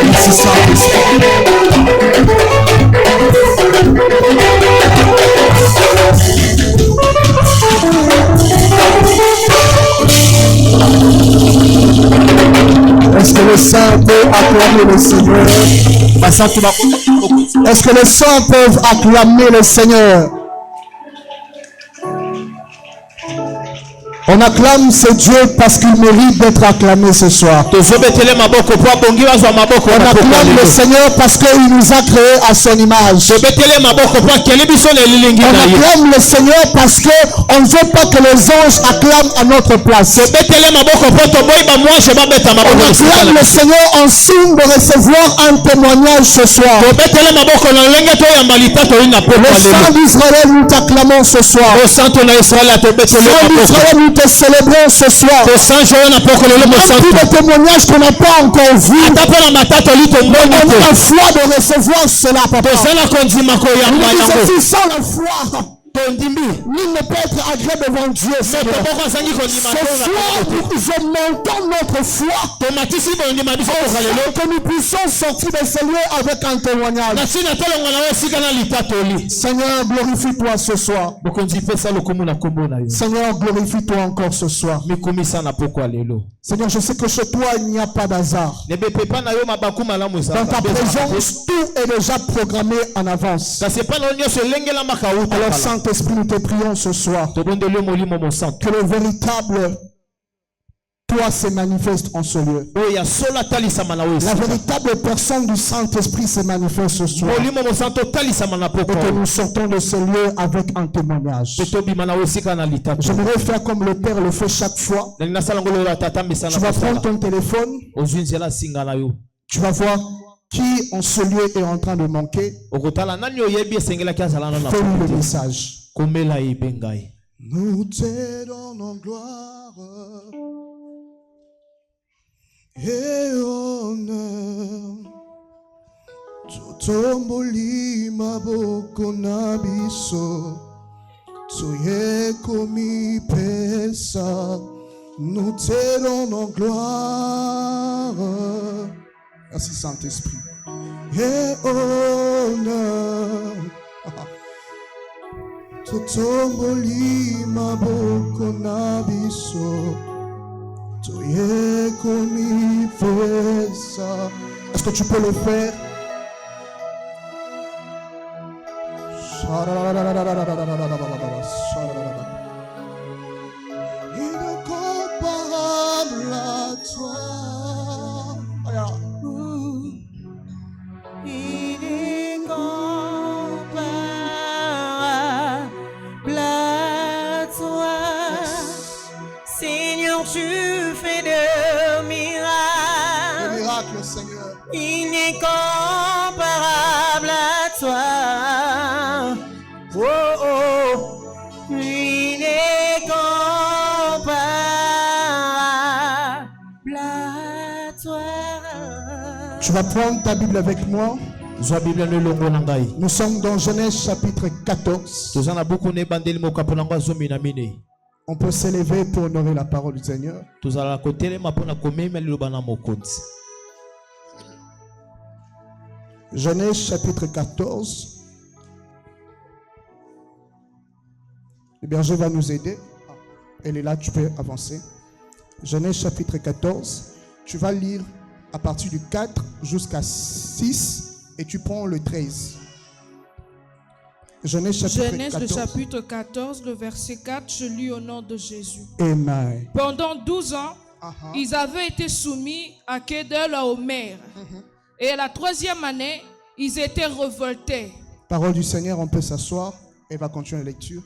Merci Saint-Esprit. Est-ce que le saint peut acclamer le Seigneur? Est-ce que les saints peuvent acclamer le Seigneur? On acclame ce Dieu parce qu'il mérite d'être acclamé ce soir. On acclame le Seigneur parce qu'il nous a créés à son image. On acclame le Seigneur parce qu'on ne veut pas que les anges acclament à notre place. On acclame le Seigneur en signe de recevoir un témoignage ce soir. Le Saint d'Israël, nous t'acclamons ce soir. Le Saint d'Israël, nous te célébrons ce soir. Même tous les témoignages qu'on n'a pas encore vus, on a la foi de recevoir cela, papa. Nous sans la foi, nul ne peut être agréé devant Dieu. Ce soir, nous augmentons notre foi que nous puissions sortir de ce lieu avec un témoignage. Seigneur, glorifie-toi ce soir. Seigneur, glorifie-toi encore ce soir. Seigneur, je sais que chez toi, il n'y a pas d'hasard. Dans ta présence, tout est déjà programmé en avance. Alors, Saint-Esprit, nous te prions ce soir que le véritable toi se manifeste en ce lieu. La véritable personne du Saint-Esprit se manifeste ce soir. Et que nous sortons de ce lieu avec un témoignage. J'aimerais faire comme le Père le fait chaque fois. Tu vas prendre ton téléphone. Tu vas voir qui en ce lieu est en train de manquer. Fais-lui le message. Nous te donnons gloire et honneur. Tutomboli maboko na biso. Tuye komi pesa. Nous te donnons gloire. Merci Saint-Esprit. Et honneur. Tutomboli maboko na biso. Tuye komi pesa. Est-ce que tu peux le faire? Incomparable à toi. Incomparable à toi. Seigneur, tu fais de miracles. Le miracle, Seigneur. Incomparable à toi. Oh, oh. Incomparable à toi. Tu vas prendre ta Bible avec moi. Nous sommes dans Genèse chapitre 14. On peut s'élever pour honorer la parole du Seigneur. Genèse chapitre 14. Le berger va nous aider. Elle est là, tu peux avancer. Genèse chapitre 14. Tu vas lire à partir du 4 jusqu'à 6 et tu prends le 13. Genèse le chapitre 14, le verset 4, je lis au nom de Jésus. Amen. Pendant 12 ans, ils avaient été soumis à Kedorlaomer. Et la 3e année, ils étaient révoltés. Parole du Seigneur, on peut s'asseoir. Elle va continuer la lecture.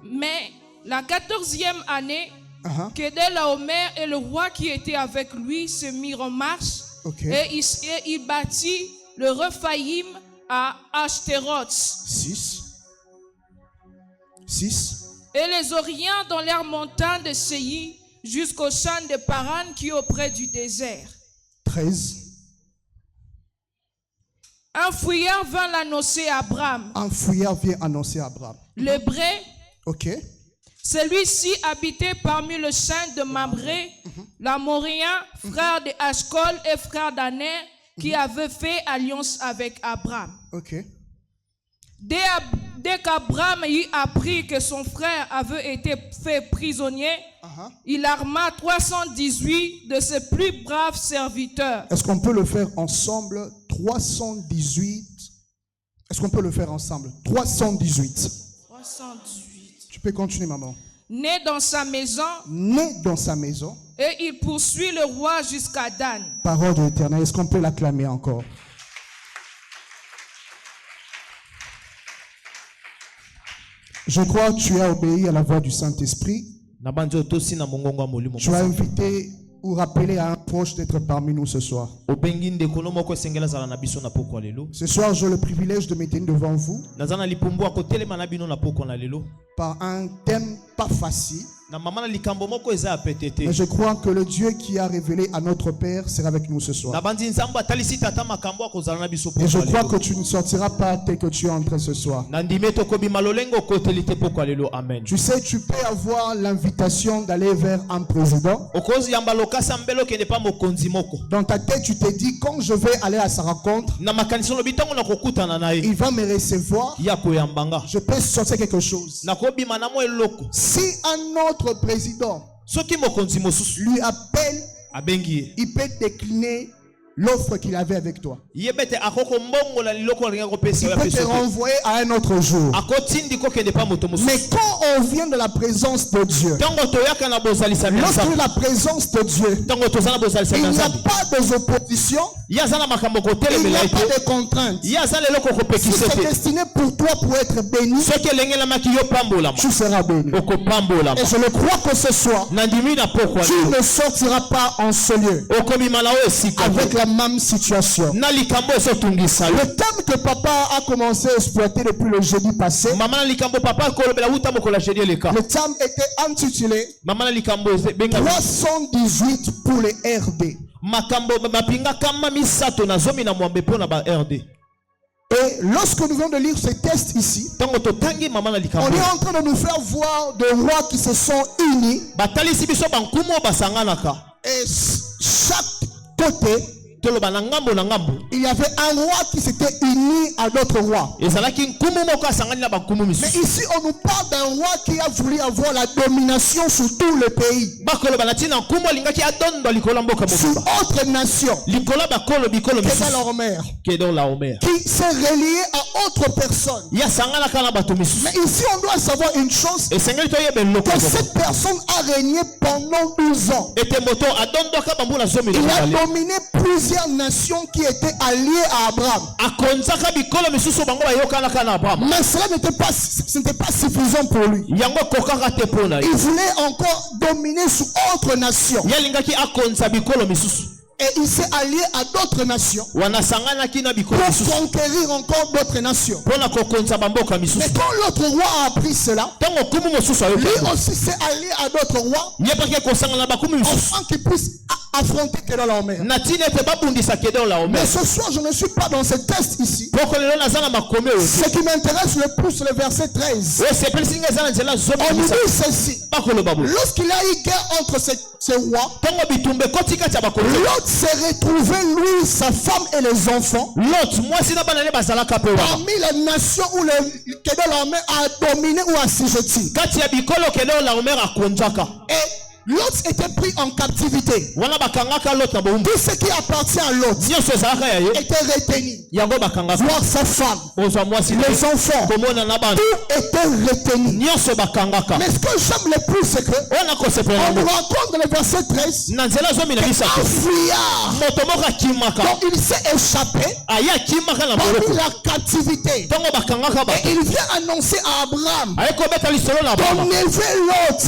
Mais la 14e année, Kedorlaomer et le roi qui était avec lui se mirent en marche. Et il bâtit le Rephaïm à Ashtaroth. 6. Et les Orients dans leurs montagnes de Séir jusqu'au champ de Paran qui est auprès du désert. 13. Un fouilleur vint l'annoncer à Abraham. Un fouilleur vient annoncer à Abraham. L'Hébreu Celui-ci habitait parmi le sein de Mamré, l'Amorien, frère de Ashcol et frère d'Aner, qui avait fait alliance avec Abraham. Okay. Dès qu'Abraham eut appris que son frère avait été fait prisonnier, il arma 318 de ses plus braves serviteurs. Est-ce qu'on peut le faire ensemble? 318. Est-ce qu'on peut le faire ensemble? 318. 318. Tu peux continuer, maman. Né dans sa maison. Né dans sa maison. Et il poursuit le roi jusqu'à Dan. Parole de l'Éternel. Est-ce qu'on peut l'acclamer encore? Je crois que tu as obéi à la voix du Saint-Esprit. Tu as invité ou rappelé à un proche d'être parmi nous ce soir. Ce soir, j'ai le privilège de me tenir devant vous par un thème pas facile. Mais je crois que le Dieu qui a révélé à notre Père sera avec nous ce soir. Et je crois que tu ne sortiras pas tel que tu es entré ce soir. Tu sais, tu peux avoir l'invitation d'aller vers un président. Dans ta tête, tu te dis, quand je vais aller à sa rencontre, il va me recevoir. Je peux sortir quelque chose. Si un autre président lui appelle, il peut décliner l'offre qu'il avait avec toi. Il peut te renvoyer à un autre jour. Mais quand on vient de la présence de Dieu, lorsque la présence de Dieu, il n'y a pas d'opposition, il n'y a pas de contraintes. Si c'est destiné pour toi pour être béni, tu seras béni. Et je le crois que ce soir, tu ne sortiras pas en ce lieu avec la même situation. Le thème que papa a commencé à exploiter depuis le jeudi passé, le thème était intitulé 318 pour les RD. Et lorsque nous venons de lire ce texte ici, on est en train de nous faire voir des rois qui se sont unis. Et chaque côté, il y avait un roi qui s'était uni à d'autres rois. Mais ici, on nous parle d'un roi qui a voulu avoir la domination sur tout le pays. Sur autre nation. Qui s'est relié à autre personne. Mais ici, on doit savoir une chose. Que cette personne a régné pendant 12 ans. Il a dominé plusieurs nations qui étaient alliées à Abraham. Mais cela n'était pas suffisant pour lui. Il voulait encore dominer sur autre nations. Et il s'est allié à d'autres nations pour conquérir encore d'autres nations. Mais quand l'autre roi a appris cela, lui aussi s'est allié à d'autres rois afin qu'il puisse affronter Kedorlaomer. Mais ce soir, je ne suis pas dans ce texte ici. Ce qui m'intéresse le plus, c'est le verset 13. On nous dit ceci. Lorsqu'il a eu guerre entre ces rois, l'autre s'est retrouvé, lui, sa femme et les enfants, parmi les nations où le Kedorlaomer a dominé ou assujetti. Et Lot était pris en captivité. Tout ce qui appartient à Lot était retenu. Voir sa femme, les enfants, tout était retenu. Mais ce que j'aime le plus, c'est que on nous rencontre dans le verset 13 un fuyard. Donc il s'est échappé parmi la captivité. Et il vient annoncer à Abraham, ton neveu Lot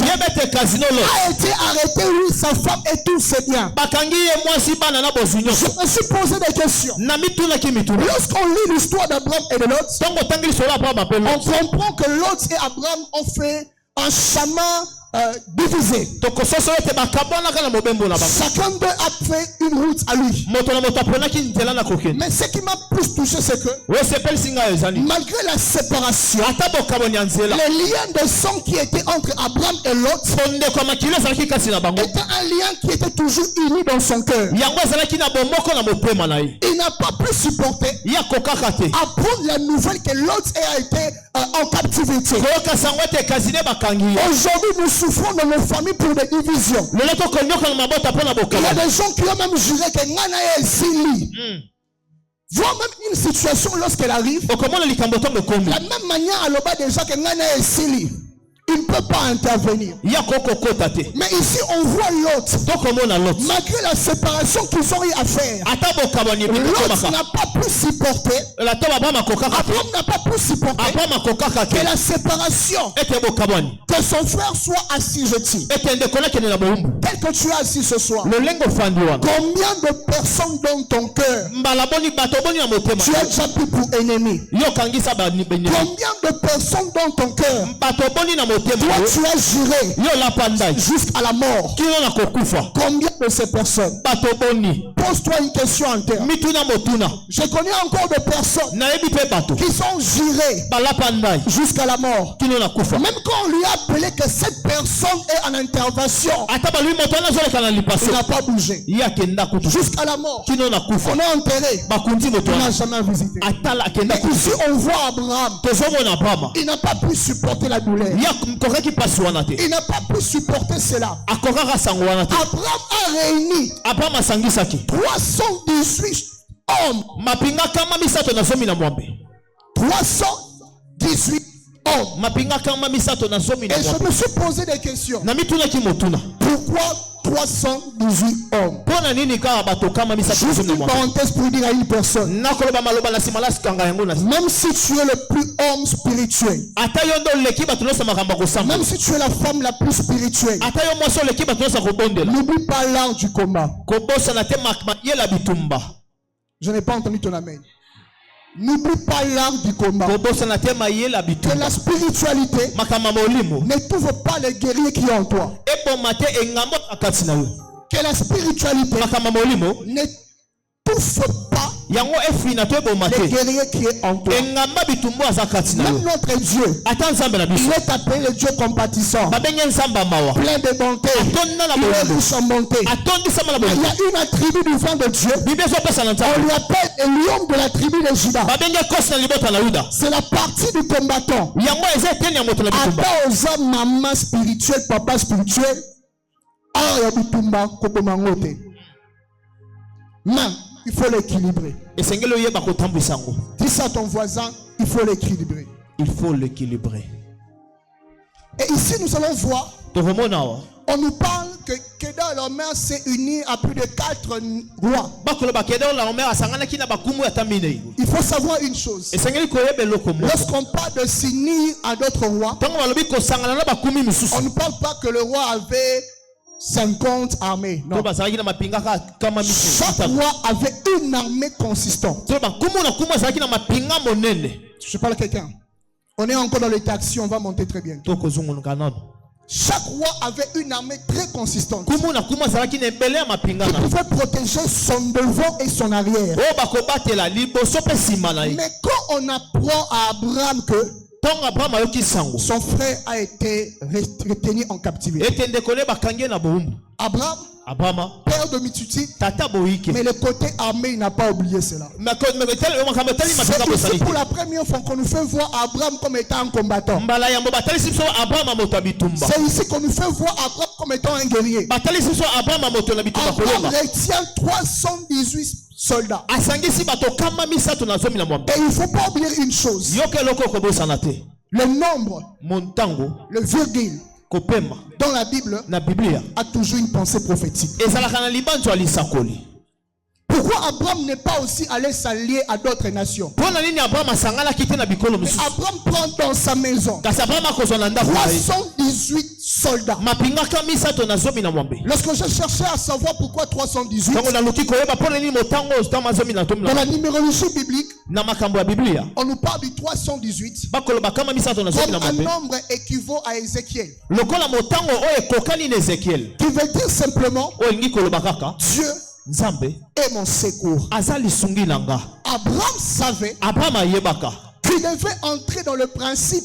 a été arrêté, lui, sa femme et tous ses biens. Je me suis posé des questions. Lorsqu'on lit l'histoire d'Abraham et de Lot, on comprend que Lot et Abraham ont fait un chemin divisés. Chacun d'eux a fait une route à lui. Mais ce qui m'a plus touché, c'est que malgré la séparation, les liens de sang qui étaient entre Abraham et Lot était un lien qui était toujours uni dans son cœur. Il n'a pas pu supporter apprendre la nouvelle que Lot a été en captivité. Aujourd'hui, nous souffrons dans nos familles pour des divisions. Il y a des gens qui ont même juré que Ngana est Zili. Voir même une situation lorsqu'elle arrive, la même manière à l'oba déjà que Ngana est Zili. Il ne peut pas intervenir. Mais ici, on voit l'autre. Malgré la séparation qu'ils ont eu à faire, l'autre n'a pas pu supporter. Abraham n'a pas pu supporter que la séparation, que son frère soit assujetti. Tel que tu es assis ce soir, combien de personnes dans ton cœur tu as déjà pris pour ennemi? Combien de personnes dans ton cœur toi tu as juré jusqu'à la mort? Combien de ces personnes? Pose-toi une question en terre. Je connais encore des personnes qui sont jurées jusqu'à la mort. Même quand on lui a appelé que cette personne est en intervention, il n'a pas bougé jusqu'à la mort. On a enterré, on n'a jamais visité. Mais ici on voit Abraham, il n'a pas pu supporter la douleur. Il n'a pas pu supporter cela. Abraham a réuni 318 hommes. 318 hommes. Et je me suis posé des questions. Pourquoi 318 hommes? Juste une parenthèse pour dire à une personne. Même si tu es le plus homme spirituel, même si tu es la femme la plus spirituelle, n'oublie pas l'art du combat. Je n'ai pas entendu ton amen. N'oublie pas l'art du combat. Que la spiritualité n'étouffe pas les guerriers qui sont en toi. Que la spiritualité n'étouffe pas les guerriers qui sont en toi. Même notre Dieu, il est appelé le Dieu compatissant, plein de bonté, il est riche en bonté. Il y a une attribut du vent de Dieu, on lui appelle le lion de la tribu de Juda. C'est la partie du combattant. Attends aux hommes, maman spirituelle, papa spirituel. Non, il faut l'équilibrer. Dis ça à ton voisin, il faut l'équilibrer. Il faut l'équilibrer. Et ici nous allons voir, on nous parle que Kedar et Laomer s'est unis à plus de 4 rois. Il faut savoir une chose. Lorsqu'on parle de s'unir à d'autres rois, on ne parle pas que le roi avait 50 armées. Non. Chaque roi avait une armée consistante. Je parle à quelqu'un. On est encore dans les taxis, on va monter très bien. Chaque roi avait une armée très consistante qui pouvait protéger son devant et son arrière. Mais quand on apprend à Abraham que son frère a été retenu en captivité, Abraham, père de Mituti, mais le côté armé, il n'a pas oublié cela. C'est pour la première fois qu'on nous fait voir Abraham comme étant un combattant. C'est ici qu'on nous fait voir Abraham comme étant un guerrier. Abraham retient 318 soldats. Et il ne faut pas oublier une chose. Le nombre, le virgule, dans la Bible, a toujours une pensée prophétique. Pourquoi Pourquoi Abraham n'est pas aussi allé s'allier à d'autres nations? Mais Abraham prend dans sa maison 318 soldats. Lorsque je cherchais à savoir pourquoi 318, dans la numérologie biblique, on nous parle du 318 comme un nombre équivaut à Ézéchiel, qui veut dire simplement Dieu est mon secours. Abraham savait qu'il devait entrer dans le principe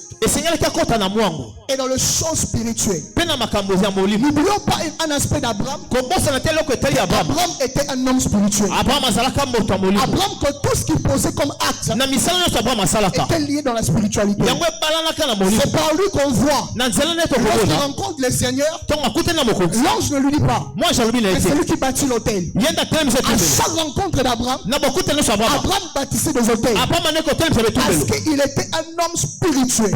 et dans le champ spirituel. N'oublions pas un aspect d'Abraham. Abraham était un homme spirituel. Abraham, que tout ce qu'il posait comme acte était lié dans la spiritualité. C'est par lui qu'on voit. Lorsqu'il rencontre le Seigneur, l'ange ne lui dit pas, mais c'est lui qui bâtit l'autel. À chaque rencontre d'Abraham, Abraham bâtissait des autels. Parce qu'il était un homme spirituel.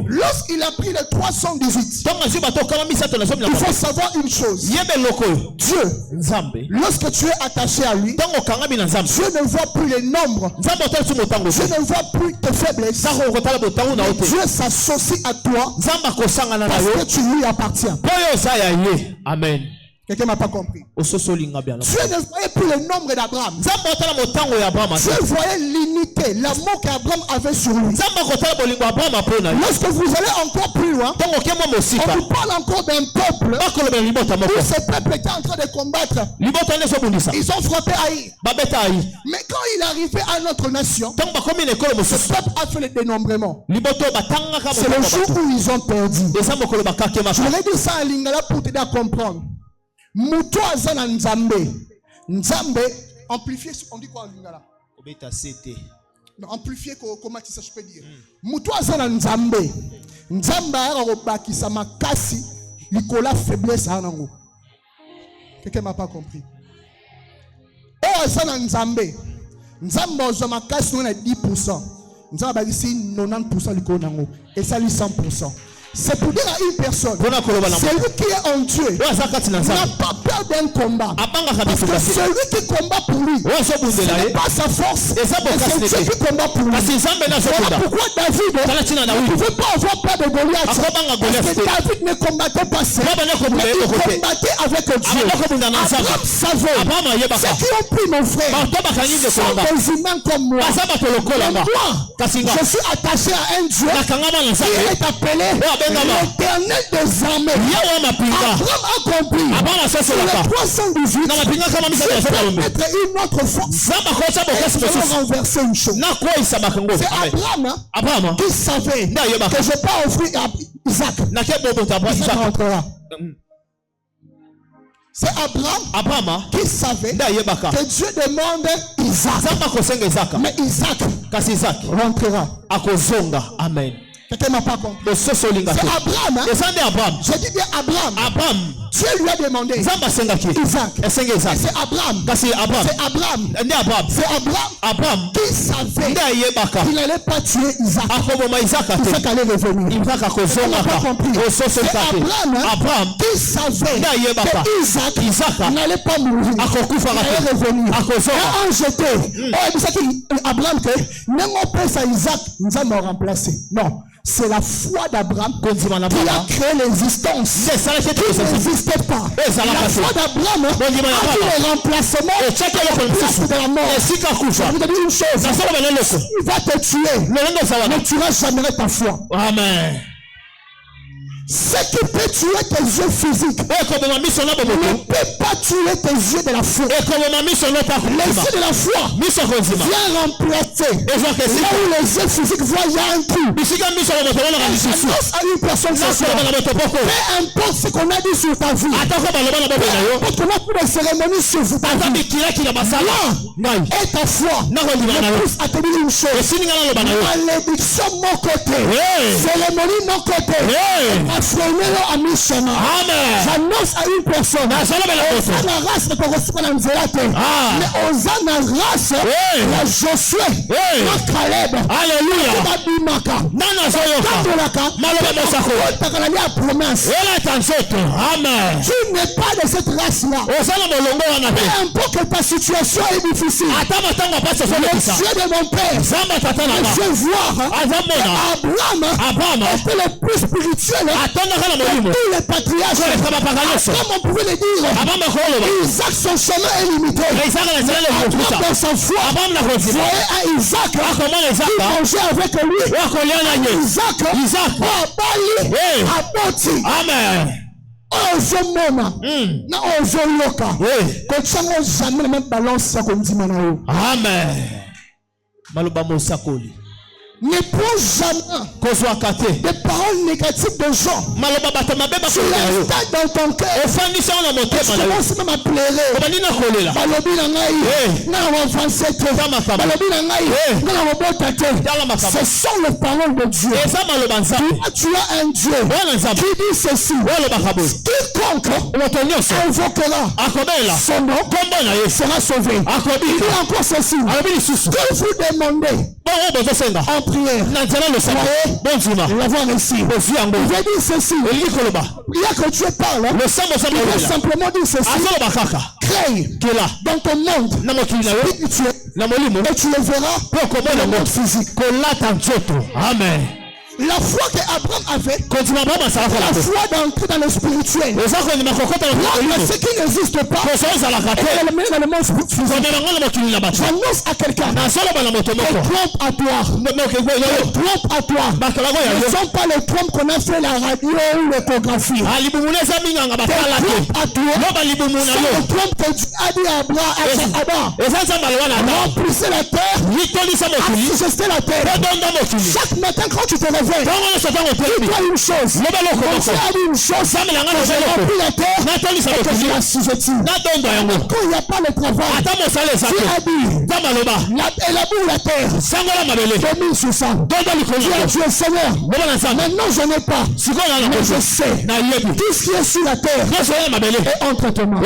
Lorsqu'il a pris le 318, il faut savoir une chose. Dieu, lorsque tu es attaché à lui, Dieu ne voit plus les nombres. Dieu ne voit plus tes faiblesses. Dieu s'associe à toi parce que tu lui appartiens. Amen. Quelqu'un m'a pas compris. Dieu ne voyait plus le nombre d'Abraham. Dieu voyait l'unité, l'amour qu'Abraham avait sur lui. Lorsque vous allez encore plus loin, on vous parle encore d'un peuple où ce peuple était en train de combattre. Ils ont frappé Haï. Mais quand il est arrivé à notre nation, ce peuple a fait le dénombrement. C'est le jour où ils ont perdu. Je voudrais dire ça en lingala pour t'aider à comprendre. Muto azana nzambe. Nzambe amplifié, on dit quoi en lingala? Amplifié, comment ça je peux dire? Muto azana nzambe. Nzambe a robakisa makasi likola faiblesse anango. Quelqu'un m'a pas compris. Oh azana nzambe. Nzambe ozo makasi on a 10%. Nzambe bagisi 90% likola nango. Et ça lui 100%. C'est pour dire à une personne, celui qui est en Dieu n'a pas peur d'un combat. Parce que celui qui combat pour lui, ce n'est pas sa force, mais c'est Dieu qui combat pour lui. Voilà pourquoi David ne pouvait pas avoir peur de Goliath. Parce que David ne combattait pas seul, mais il combattait avec Dieu. Abraham savait, ceux qui ont pris mon frère sont des humains comme moi. Mais moi, je suis attaché à un Dieu qui est appelé l'Éternel des armées. Abraham a compris. Sur le 318, Dieu peut mettre une autre force. Et renverser une chose. C'est Abraham qui savait que je ne vais pas offrir à Isaac. Isaac rentrera. C'est Abraham qui savait que Dieu demande Isaac. Mais Isaac rentrera. Amen. Quelqu'un m'a pas compris. C'est Abraham. Je dis bien Abraham. Dieu lui a demandé Isaac. C'est Abraham. C'est Abraham qui savait qu'il n'allait pas tuer Isaac. Isaac allait revenir. Il n'a pas compris. C'est Abraham qui savait que Isaac n'allait pas mourir. Il allait revenir. Un jeté. Abraham que n'ayons pas ça Isaac nous a remplacé. Non. C'est la foi d'Abraham qui a créé l'existence qui n'existait pas. La foi d'Abraham a vu le remplacement de la mort. Je vous dis une chose, il va te tuer, mais tu ne tueras jamais ta foi. Amen. Ce qui peut tuer tes yeux physiques ne peut pas tuer tes yeux de la foi. Les yeux de la foi viennent remplacer là où les yeux physiques voient il y a un trou. Annonce à une personne peu importe ce qu'on a dit sur ta vie, peu importe qu'on a fait des cérémonies sur ta vie, là et ta foi me pousse à te dire une chose. Malédiction mon côté, cérémonie mon côté, J'annonce à une personne. La race ne peut recevoir dans mais Osana race la Josué la Caleb. Alléluia. Amen. Tu n'es pas de cette race-là. Peu importe que ta situation est difficile. Le Dieu de mon père. Je vois Abraham était le plus spirituel de tous les patriarches. Comme on pouvait le dire, Isaac, son chemin est limité. Abraham dans sa foi voyait à Isaac qui mangeait avec lui. Isaac a Bali, a Boti. Amen. Ozomona na ozoloka kotsango jamais même balance ya kondima na yo. Amen. Maloba mosakoli. Ne prends jamais des paroles négatives de gens. Tu l'installes dans ton cœur. Tu commences même à pleurer. Ce sont les paroles de Dieu. Tu as un Dieu qui dit ceci. Quiconque invoquera son nom sera sauvé. Il dit encore ceci. Que vous demandez en prière, l'avoir ici. Il va dire ceci. Il y a que Dieu parle. Il va simplement dire ceci. Crée dans ton monde spirituel et tu le verras dans le monde physique. Amen. La foi qu'Abraham avait, la foi d'entrer dans le spirituel, ce qui n'existe pas, elle est menée dans le monde physique. J'annonce à quelqu'un, les trompes à toi, ne sont pas les trompes qu'on a fait la radio ou l'échographie. Les trompes à toi, c'est les trompes que Dieu a dit à Abraham, remplissez la terre, assujettez la terre. Chaque matin quand tu te réveilles, dis-toi une chose. Dieu a dit une chose. J'ai rempli la terre et que je l'assujettis. Quand il n'y a pas le travail, Dieu a dit élaboure la terre. Domine sur ça. Dieu a dit Seigneur, maintenant je n'ai pas, mais je sais. Tout ce qui est sur la terre est entre tes mains.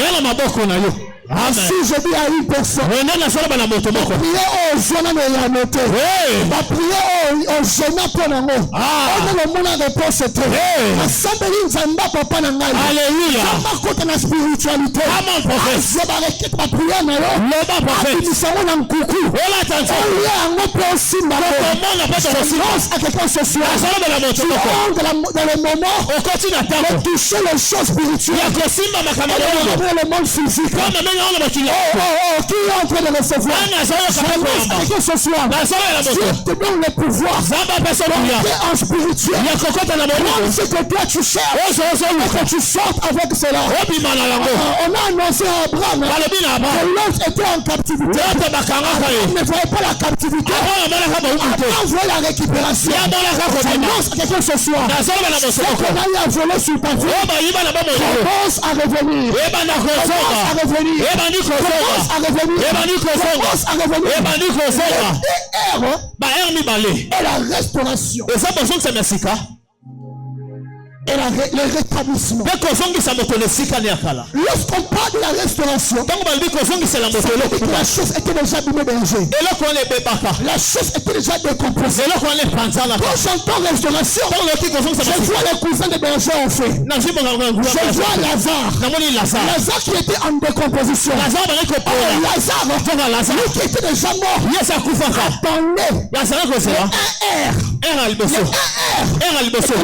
Si je dis à une personne, priez au jeune de la noter, priez au jeune pour la mort. On a le monde à réponse. Alléluia. La spiritualité. Je vais arrêter de prier. À quelqu'un ce soir, tu rentres dans le moment de toucher les choses spirituelles dans le monde physique. Qui est en train de recevoir? Quelqu'un ce soir, Dieu te donne le pouvoir en spirituel. Ce que toi tu cherches et que tu sortes avec cela. On a annoncé à Abraham que l'autre était en captivité. Abraham ne voyait pas la captivité. Abraham voyait la récupération. J'annonce à quelqu'un ce soir, ce qu'on a eu à voler sur ta vie commence à revenir. Commence à revenir. Et la restauration et le rétablissement. Lorsqu'on parle de la restauration, la chose était déjà abîmée berger. La chose était déjà décomposée. Quand j'entends restauration, je vois les cousins de berger en fait. Je vois Lazare qui était en décomposition. Lazare lui qui était déjà mort, attendait la restauration.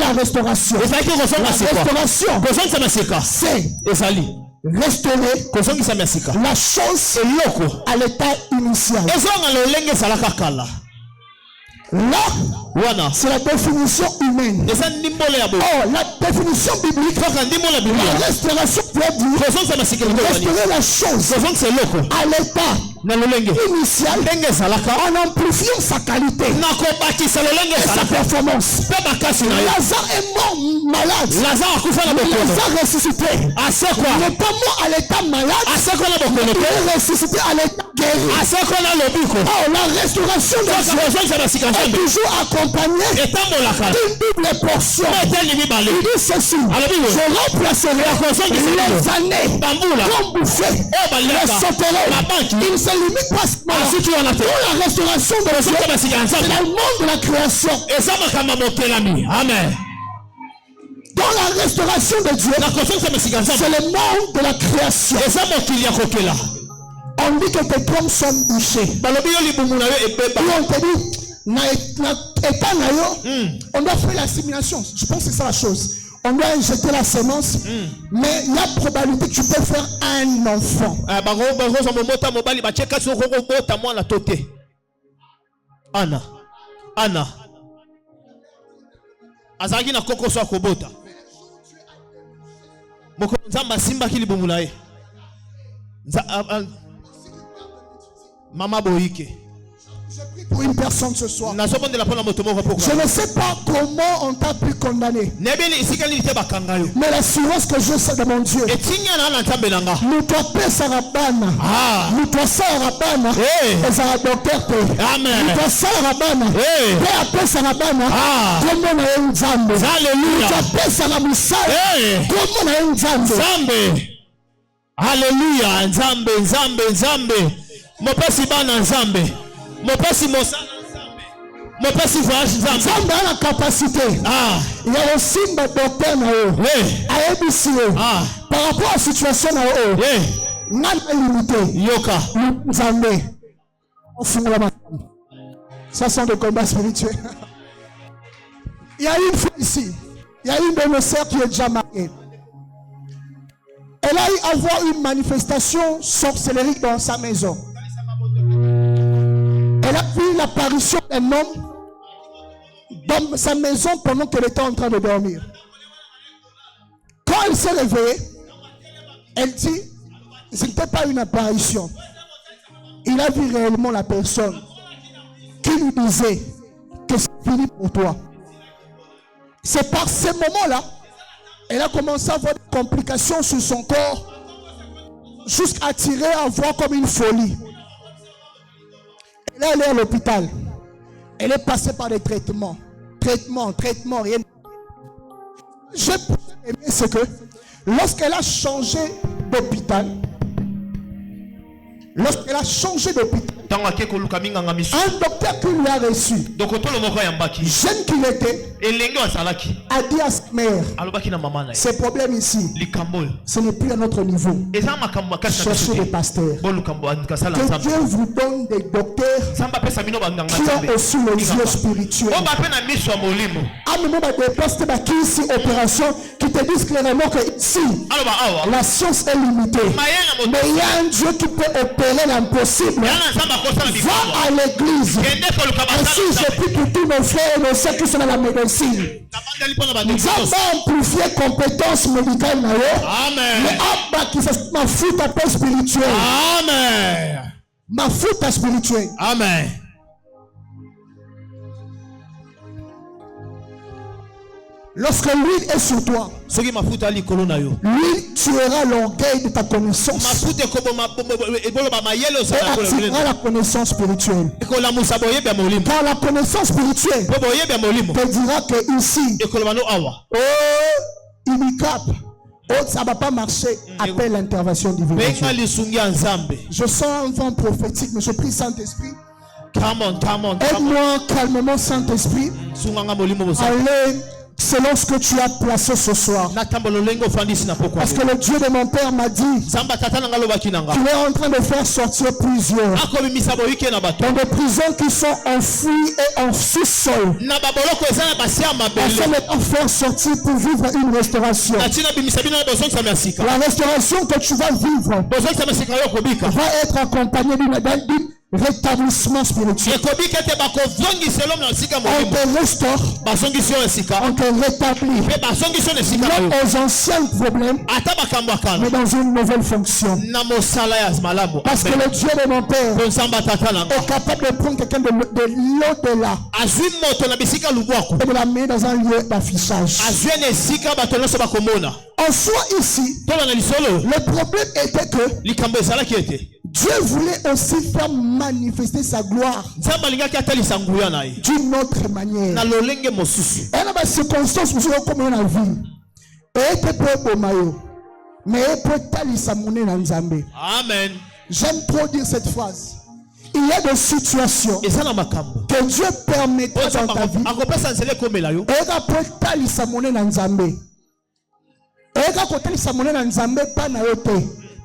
La restauration, c'est restaurer la chose à l'état initial. Là, c'est la définition humaine. Oh, la définition biblique, la restauration veut dire restaurer la chose à l'état initial en amplifiant sa qualité et sa performance. Lazare est mort malade. Lazare ressuscité. Il n'est pas mort à l'état malade. Il est ressuscité à l'état guéri. Oh, la restauration de Dieu est toujours accompagnée d'une double portion. Il dit ceci: je remplacerai les années comme bouffées, les sauterelles. Il ne se limite pas seulement pour la restauration de Dieu, c'est dans le monde de la création. Amen. Dans la restauration de Dieu, c'est le monde de la création. On dit que tes trompes sont bouchées. Et on te dit, on doit faire l'assimilation. Je pense que c'est ça la chose. On doit injecter la semence, mais il y a probabilité que tu peux faire un enfant. Anna. Azaki na koko so akobota. Moko nzamba simba kili bomula ye. Mama boyike. Je prie pour une personne ce soir. Je ne sais pas comment on t'a pu condamner. Mais l'assurance que je sais de mon Dieu. Nous t'en Sarabana. Nous t'en Sarabana. Et un docteur. Amen. Nous t'en Sarabana. Et après Sarabana. Comment on a une jambe. Alléluia. Nous t'en Saraboussa. Comment on a une jambe. Alléluia. Nzambe. Mon père si ban Nzambe. Mon père si mon père si voyage Nzambe a la capacité. Il y a aussi un docteur à ABC. Par rapport à la situation n'a limité. Yoka. Nzambe. Ça sont des combats spirituels. Il y a une fille ici. Il y a une de nos sœurs qui est déjà mariée. Elle a eu à voir une manifestation sorcellérique dans sa maison. Elle a vu l'apparition d'un homme dans sa maison pendant qu'elle était en train de dormir. Quand elle s'est réveillée, elle dit, ce n'était pas une apparition. Il a vu réellement la personne qui lui disait que c'est fini pour toi. C'est par ces moments-là, elle a commencé à avoir des complications sur son corps, jusqu'à tirer à voir comme une folie. Là, elle est à l'hôpital. Elle est passée par des traitements. Traitements, rien. J'ai aimé ce que, lorsqu'elle a changé d'hôpital, un docteur qui lui a reçu, jeune qu'il était, a dit à sa mère, ces problèmes ici, ce n'est plus à notre niveau. Cherchez des pasteurs. Que Dieu vous donne des docteurs qui ont aussi les yeux spirituels. Des pasteurs qui ici opération qui te disent clairement que ici la science est limitée, mais il y a un Dieu qui peut opérer l'impossible. Va à l'église. Ainsi je prie pour tous nos frères et nos sœurs qui sont dans la médecine. Nous avons amplifié compétences médicales. Mais qui se ma foute à peu spirituelle. Amen. Ma foute à spirituelle. Amen. Lorsque l'huile est sur toi, l'huile tuera l'orgueil de ta connaissance et activera la connaissance spirituelle. Car la connaissance spirituelle te dira que ici, ça ne va pas marcher. Appelle l'intervention divine. Je sens un vent prophétique, mais je prie Saint-Esprit. Aide-moi calmement, Saint-Esprit. Allez selon ce que tu as placé ce soir. Parce que le Dieu de mon père m'a dit qu'il est en train de faire sortir plusieurs dans des prisons qui sont enfouies et en sous-sol, afin de les faire sortir pour vivre une restauration. La restauration que tu vas vivre va être accompagnée rétablissement spirituel. On te restaure, on te rétablit, non aux anciens problèmes, mais dans une nouvelle fonction. Parce que le Dieu de mon Père est capable de prendre quelqu'un de l'au-delà et de l'amener dans un lieu d'affichage. En soi ici, le problème était que Dieu voulait aussi faire manifester sa gloire d'une autre manière. Et dans les circonstances, nous sommes comme dans la vie. Amen. J'aime trop dire cette phrase. Il y a des situations que Dieu permettra dans ta vie.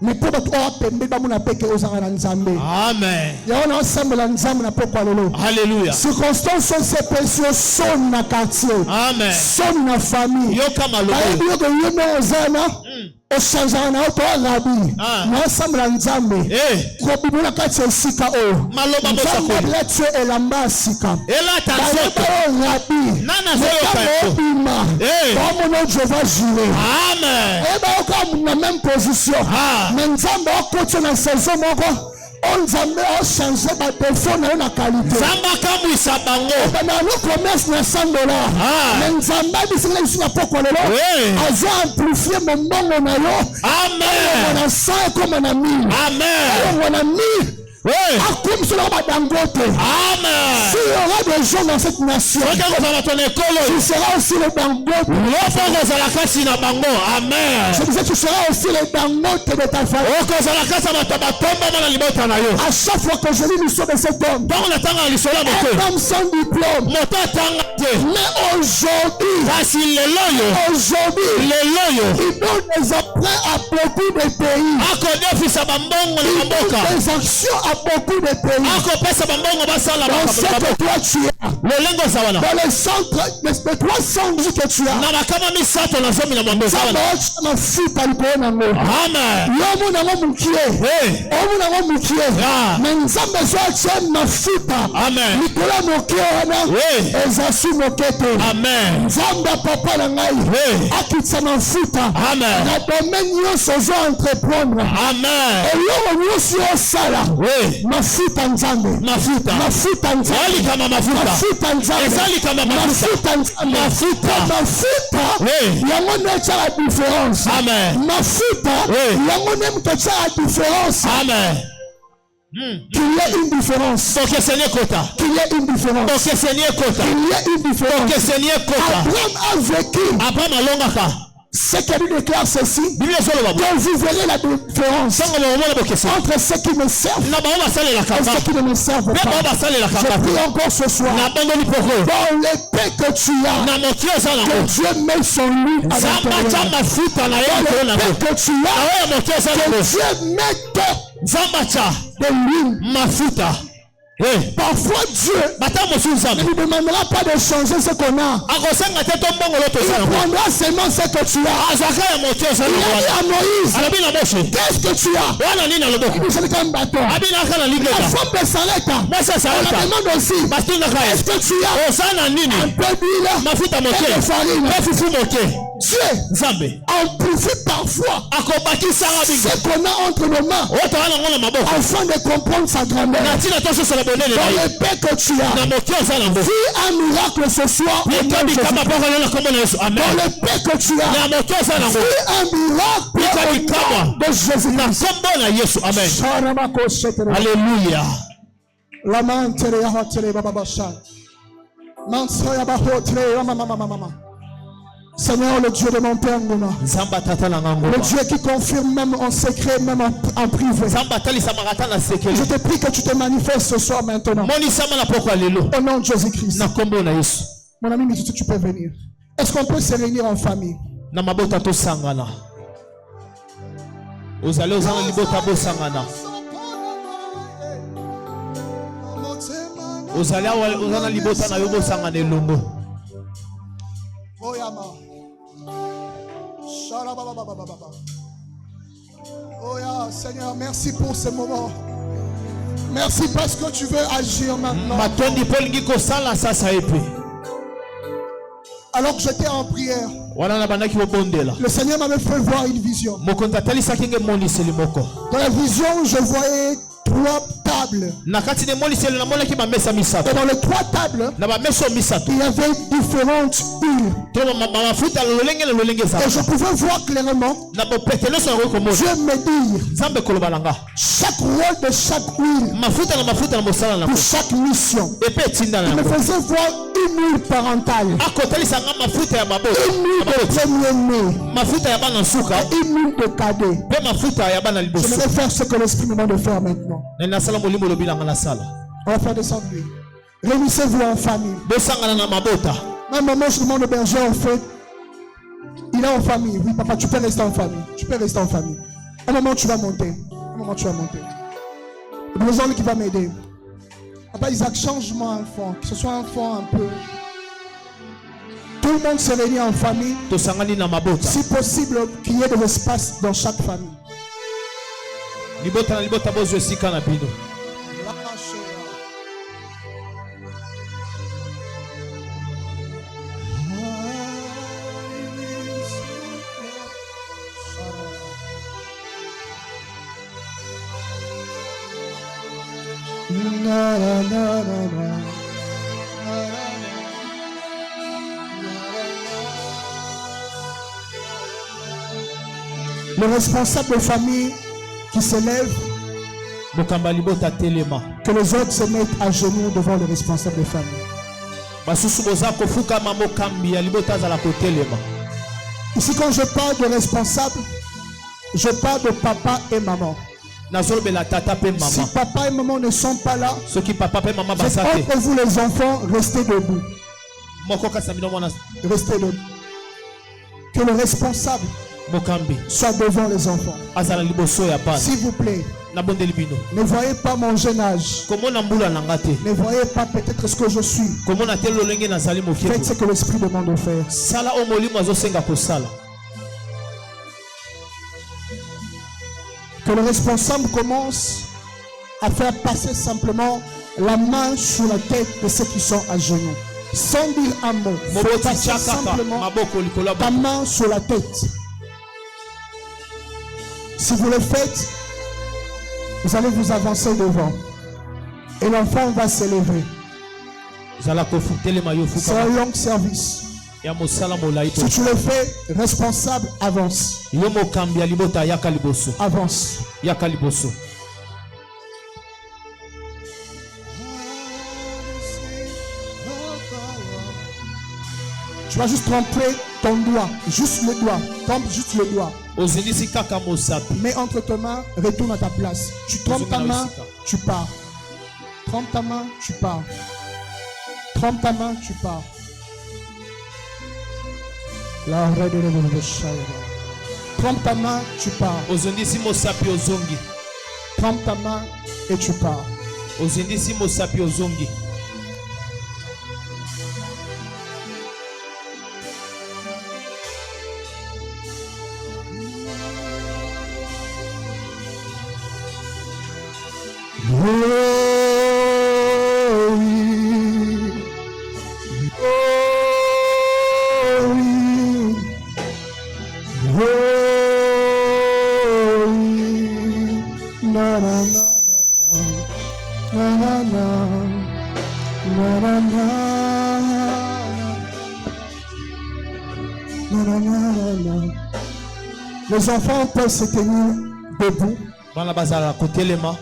Mais pour Amen. Alléluia. Circonstances sont ces précieux sont dans quartier. Amen. Sont dans la famille. Au changement na auto rabi na ensemble nzambe ko bibula kati esika o maloba bosako tu elamba sika elata rabi nana zoyo bima comme no Jehova jure amen e ba ko na même position mais nzambe o kote na saison moko on nzambe o changer ba défaut na na qualité nzamba kamwisa bango na no commerce na $100 mais nzambe bisika bisika poko lelo azo amplifier mon bongo na yo amen on a 100 comme on a 1000 amen on a 1000 amen. S'il y aura des gens dans cette nation, tu seras aussi le Dangote. Amen. Je disais, tu seras aussi le Dangote de ta famille. À chaque fois que je lis l'histoire de cet homme, un homme sans diplôme, mais aujourd'hui, il donne des apprêts à beaucoup de pays. Il donne des actions à beaucoup de pays. Dans ce que toi tu as, dans les centres, les 300 que tu as, mafuta nzambe mafuta nzambe kama mafuta yango ndio cha différence amen mafuta yango ndio mtocha différence amen qu'il y ait une différence qu'il y ait une différence Abraham a vécu ce qu'elle déclare ceci, que vous verrez la différence entre ceux qui me servent et ceux qui ne me servent pas. Je prie encore ce soir, dans l'épée que tu as, que Dieu met son lit à l'intérieur. Dans l'épée que tu as, que Dieu mette de l'huile. Parfois Dieu ne nous demandera pas de changer ce qu'on a. Il prendra seulement ce que tu as. Il a dit à Moïse, qu'est-ce que tu as? Il dit c'est comme un bâton. La femme de Sareta, on la demande aussi, qu'est-ce que tu as? Un peu d'huile et de farine. Dieu amplifie parfois ce qu'on a entre nos mains afin de comprendre sa grandeur. Dans l'épée que tu as, vis un miracle ce soir. Dans l'épée que tu as, vis un miracle de Jésus-Christ. Alléluia. La main Seigneur, le Dieu de mon Père, le Dieu qui confirme même en secret, même en privé. Je te prie que tu te manifestes ce soir maintenant. Au nom de Jésus-Christ. Mon ami, tu peux venir. Est-ce qu'on peut se réunir en famille? Oh Seigneur, merci pour ce moment. Merci parce que tu veux agir maintenant. Alors que j'étais en prière, le Seigneur m'avait fait voir une vision. Dans la vision, je voyais 3 tables. Et dans les 3 tables, il y avait différentes huiles. Et je pouvais voir clairement Dieu me dire chaque rôle de chaque huile pour chaque mission. Il me faisait voir une huile parentale, une huile de premier-né, une huile de cadet. Je vais faire ce que l'Esprit me demande de faire maintenant. On va faire descendre l'huile. Réunissez-vous en famille. Un moment, je demande au berger, en fait, il est en famille. Oui, papa, tu peux rester en famille. Tu peux rester en famille. Un moment, tu vas monter. Un moment, tu vas monter. Le besoin qui va m'aider. Papa Isaac, change-moi un fond. Que ce soit un fond un peu. Tout le monde se réunit en famille. Si possible, qu'il y ait de l'espace dans chaque famille. Le responsable de famille qui se lève, que les autres se mettent à genoux devant le responsable de famille. Ici, quand je parle de responsable, je parle de papa et maman. Si papa et maman ne sont pas là, entre vous les enfants, restez debout. Restez debout. Que le responsable soit devant les enfants. S'il vous plaît, ne voyez pas mon jeune âge. Ne voyez pas peut-être ce que je suis. Faites ce que l'Esprit demande de faire. Que le responsable commence à faire passer simplement la main sur la tête de ceux qui sont à genoux. Sans dire un mot. Passer simplement ta main sur la tête. Si vous le faites, vous allez vous avancer devant. Et l'enfant va s'élever. C'est un long service. Si tu le fais, responsable, avance. Avance. Tu vas juste tremper ton doigt, juste le doigt, trempe juste le doigt. Mets entre tes mains, retourne à ta place. Tu trompes ta main, tu pars. Trempe ta main, tu pars. Trempe ta main, tu pars. Trempe ta main, tu pars. Trempe ta main et tu pars. Les enfants peuvent se tenir debout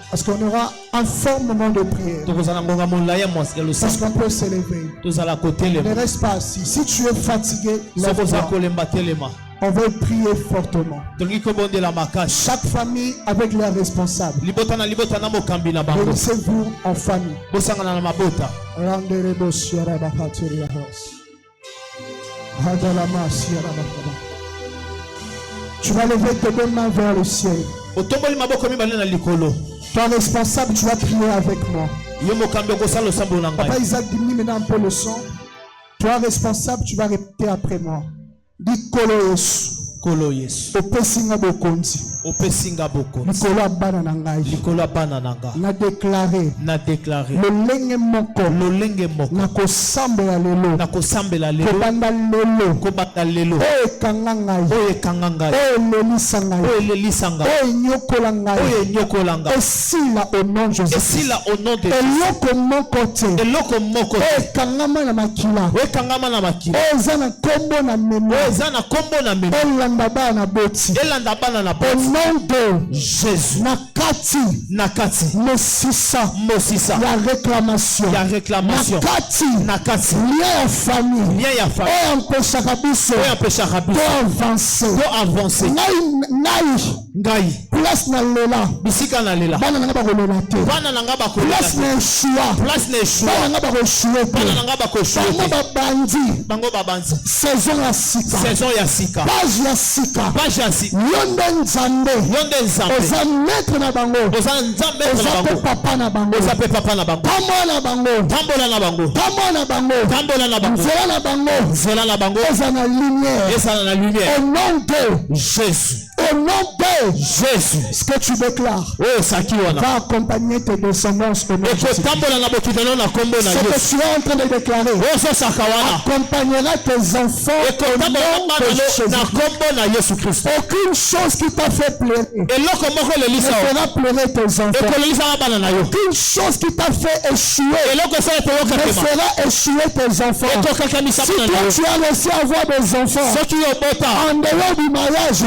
parce qu'on aura un fort moment de prière. Parce qu'on peut s'élever. Ne reste pas assis. Si tu es fatigué, on va prier fortement. Chaque famille avec leurs responsables. Réunissez-vous en famille. Tu vas lever tes deux mains vers le ciel. Toi responsable, tu vas prier avec moi. Papa Isaac diminue maintenant un peu le son. Toi responsable, tu vas répéter après moi. Dis Kolo Yesu. Kolo Yesu. Opesinga bokonzi. Opesinga bokonzi. Nikola bana nangai. Nikola bana nanga. Na déclaré. Na déclaré. Lolenge moko. Lolenge moko. Na kosambela lelo. Na kosambela lelo. Kobanda lelo. Kobanda lelo. Oye kangangai. Oye kangangai. Oye lelisanga. Oye lelisanga. Oye nyokolanga. Oye nyokolanga. Esila au nom de Jésus. Esila au nom de Jésus. Eloko moko te. Eloko moko te. Oye kangama na makila. Oye kangama na makila. Oye zana kombo na memo. Oye zana kombo na memo. Elanda bana boti. Elanda bana na boti. Au nom de Jésus. Nakati. Nakati. Mosisa. Mosisa. La réclamation. La réclamation. Nakati. Nakati. Lien ya famille. Lien ya famille. Oye empêcha kabiso. Oye empêcha kabiso. Do avancer. Do avancer. Ngai. Place na lela. Bisika na lela. Bana nanga ba kolela te. Bana nanga ba kolela. Place na Yeshua. Place na Yeshua. Bana nanga ba koshua te. Bana nanga ba koshua te. Bango babandi. Bango babandi. Saison ya sika. Saison ya sika. Page ya sika. Page ya sika. Yonde nzambe. Yonde nzambe. Oza maître na bango. Oza nzambe na bango. Oza papa na bango. Oza papa na bango. Tambola na bango. Tambola na bango. Tambola na bango. Tambola na bango. Nzela na bango. Nzela na bango. Oza na lumière. Eza na lumière. Au nom de Jésus. Au nom de Jésus. Ce que tu déclares va accompagner tes descendants au nom de Jésus. Ce que tu es en train de déclarer accompagnera tes enfants au nom de Jésus. Aucune chose qui t'a fait pleurer ne fera pleurer tes enfants. Aucune chose qui t'a fait échouer ne fera échouer tes enfants. Si toi tu as laissé avoir des enfants en dehors du mariage,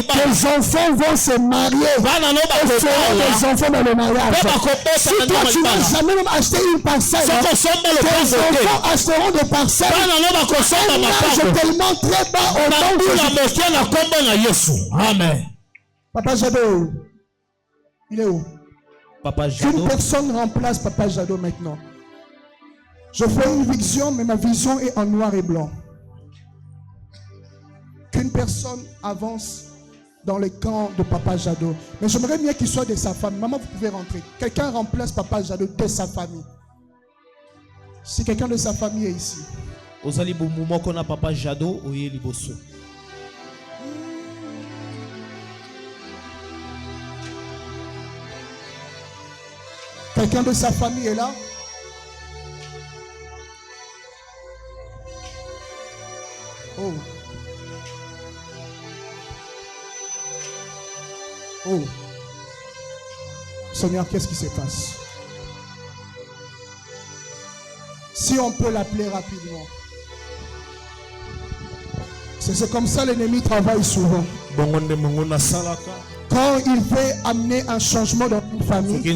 tes enfants vont se marier et feront des enfants dans le mariage. Si toi tu n'as jamais même acheté une parcelle, tes enfants achèteront des parcelles à un âge tellement très bas au nom de Jésus. Amen. Papa Jado, il est où? Papa Jado. Qu'une personne remplace Papa Jado maintenant. Je fais une vision, mais ma vision est en noir et blanc. Qu'une personne avance dans le camp de Papa Jado. Mais j'aimerais bien qu'il soit de sa famille. Maman, vous pouvez rentrer. Quelqu'un remplace Papa Jado de sa famille. Si quelqu'un de sa famille est ici. Ozali boumoumo kona Papa Jado oye liboso. Quelqu'un de sa famille est là. Oh. Oh, Seigneur, qu'est-ce qui se passe? Si on peut l'appeler rapidement. C'est comme ça l'ennemi travaille souvent. Quand il veut amener un changement dans une famille, il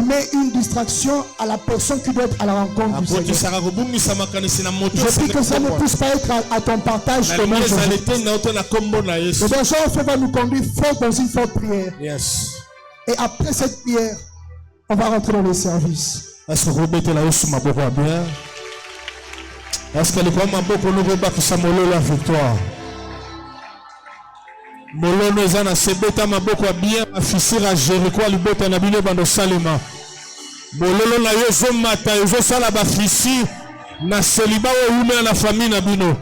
met une distraction à la personne qui doit être à la rencontre du Seigneur. Je prie que ça ne puisse pas être à ton partage. Le berger va nous conduire fort dans une forte prière. Yes. Et après cette prière, on va rentrer dans le service. Est-ce que vous mettez la bien? Est-ce que les commandes beaucoup nous rebâtissent la victoire? Molono ezana sebeta maboko bien afisira Jericho libota na bino bando salema. Mololo na yezo mata yezo sala ba fisi na seliba o na famille na bino.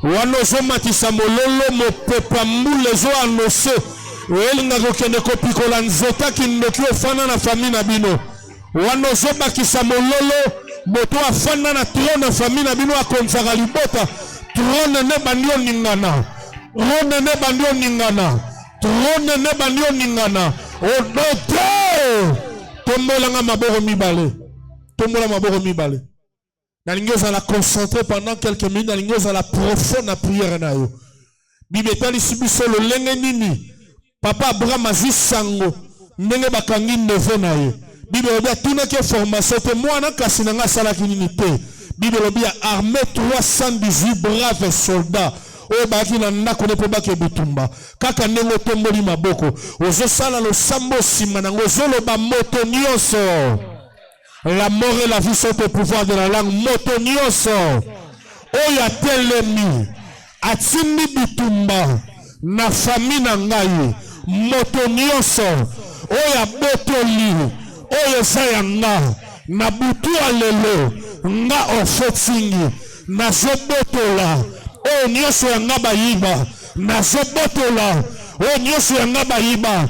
Wano zo matisa mololo mopepa mbule zo anose. Elinga kokende kopikola nzeta kindoki ofana na famille na bino. Wano zo bakisa mololo moto afana na trône na famille na bino akonzaka libota. Trône ne bandio ningana. Trône ne bandio ningana. Trône ne bandio ningana. O note. Tombola nga maboko mibale. Tombola maboko mibale. Nalingoza la concentrer pendant quelques minutes. Nalingoza la profonde prière na yo. Bibetali sibiso lo lenge nini. Papa Abraham azi sango. Ndenge bakangi neve na ye. Bible obia tuna ke formation te mwana kasi na nga sala kinini te. Bible obia armée 318 braves soldats. O baki na ndako ne pe baki bitumba. Kaka nengo tomboli maboko. Ozo sala lo sambo sima na ngozo lo ba moto nyonso. La mort et la vie sont au pouvoir de la langue. Moto nyonso. Oya telemi. Atimi bitumba. Na famille na ngai. Moto nyonso. Oya botoli. Oya sayanga. Na butu alelo. Nga ofetingi. Na zobotola. oyo nyonso yanga bayiba nazobotola oyo nyonso yanga bayiba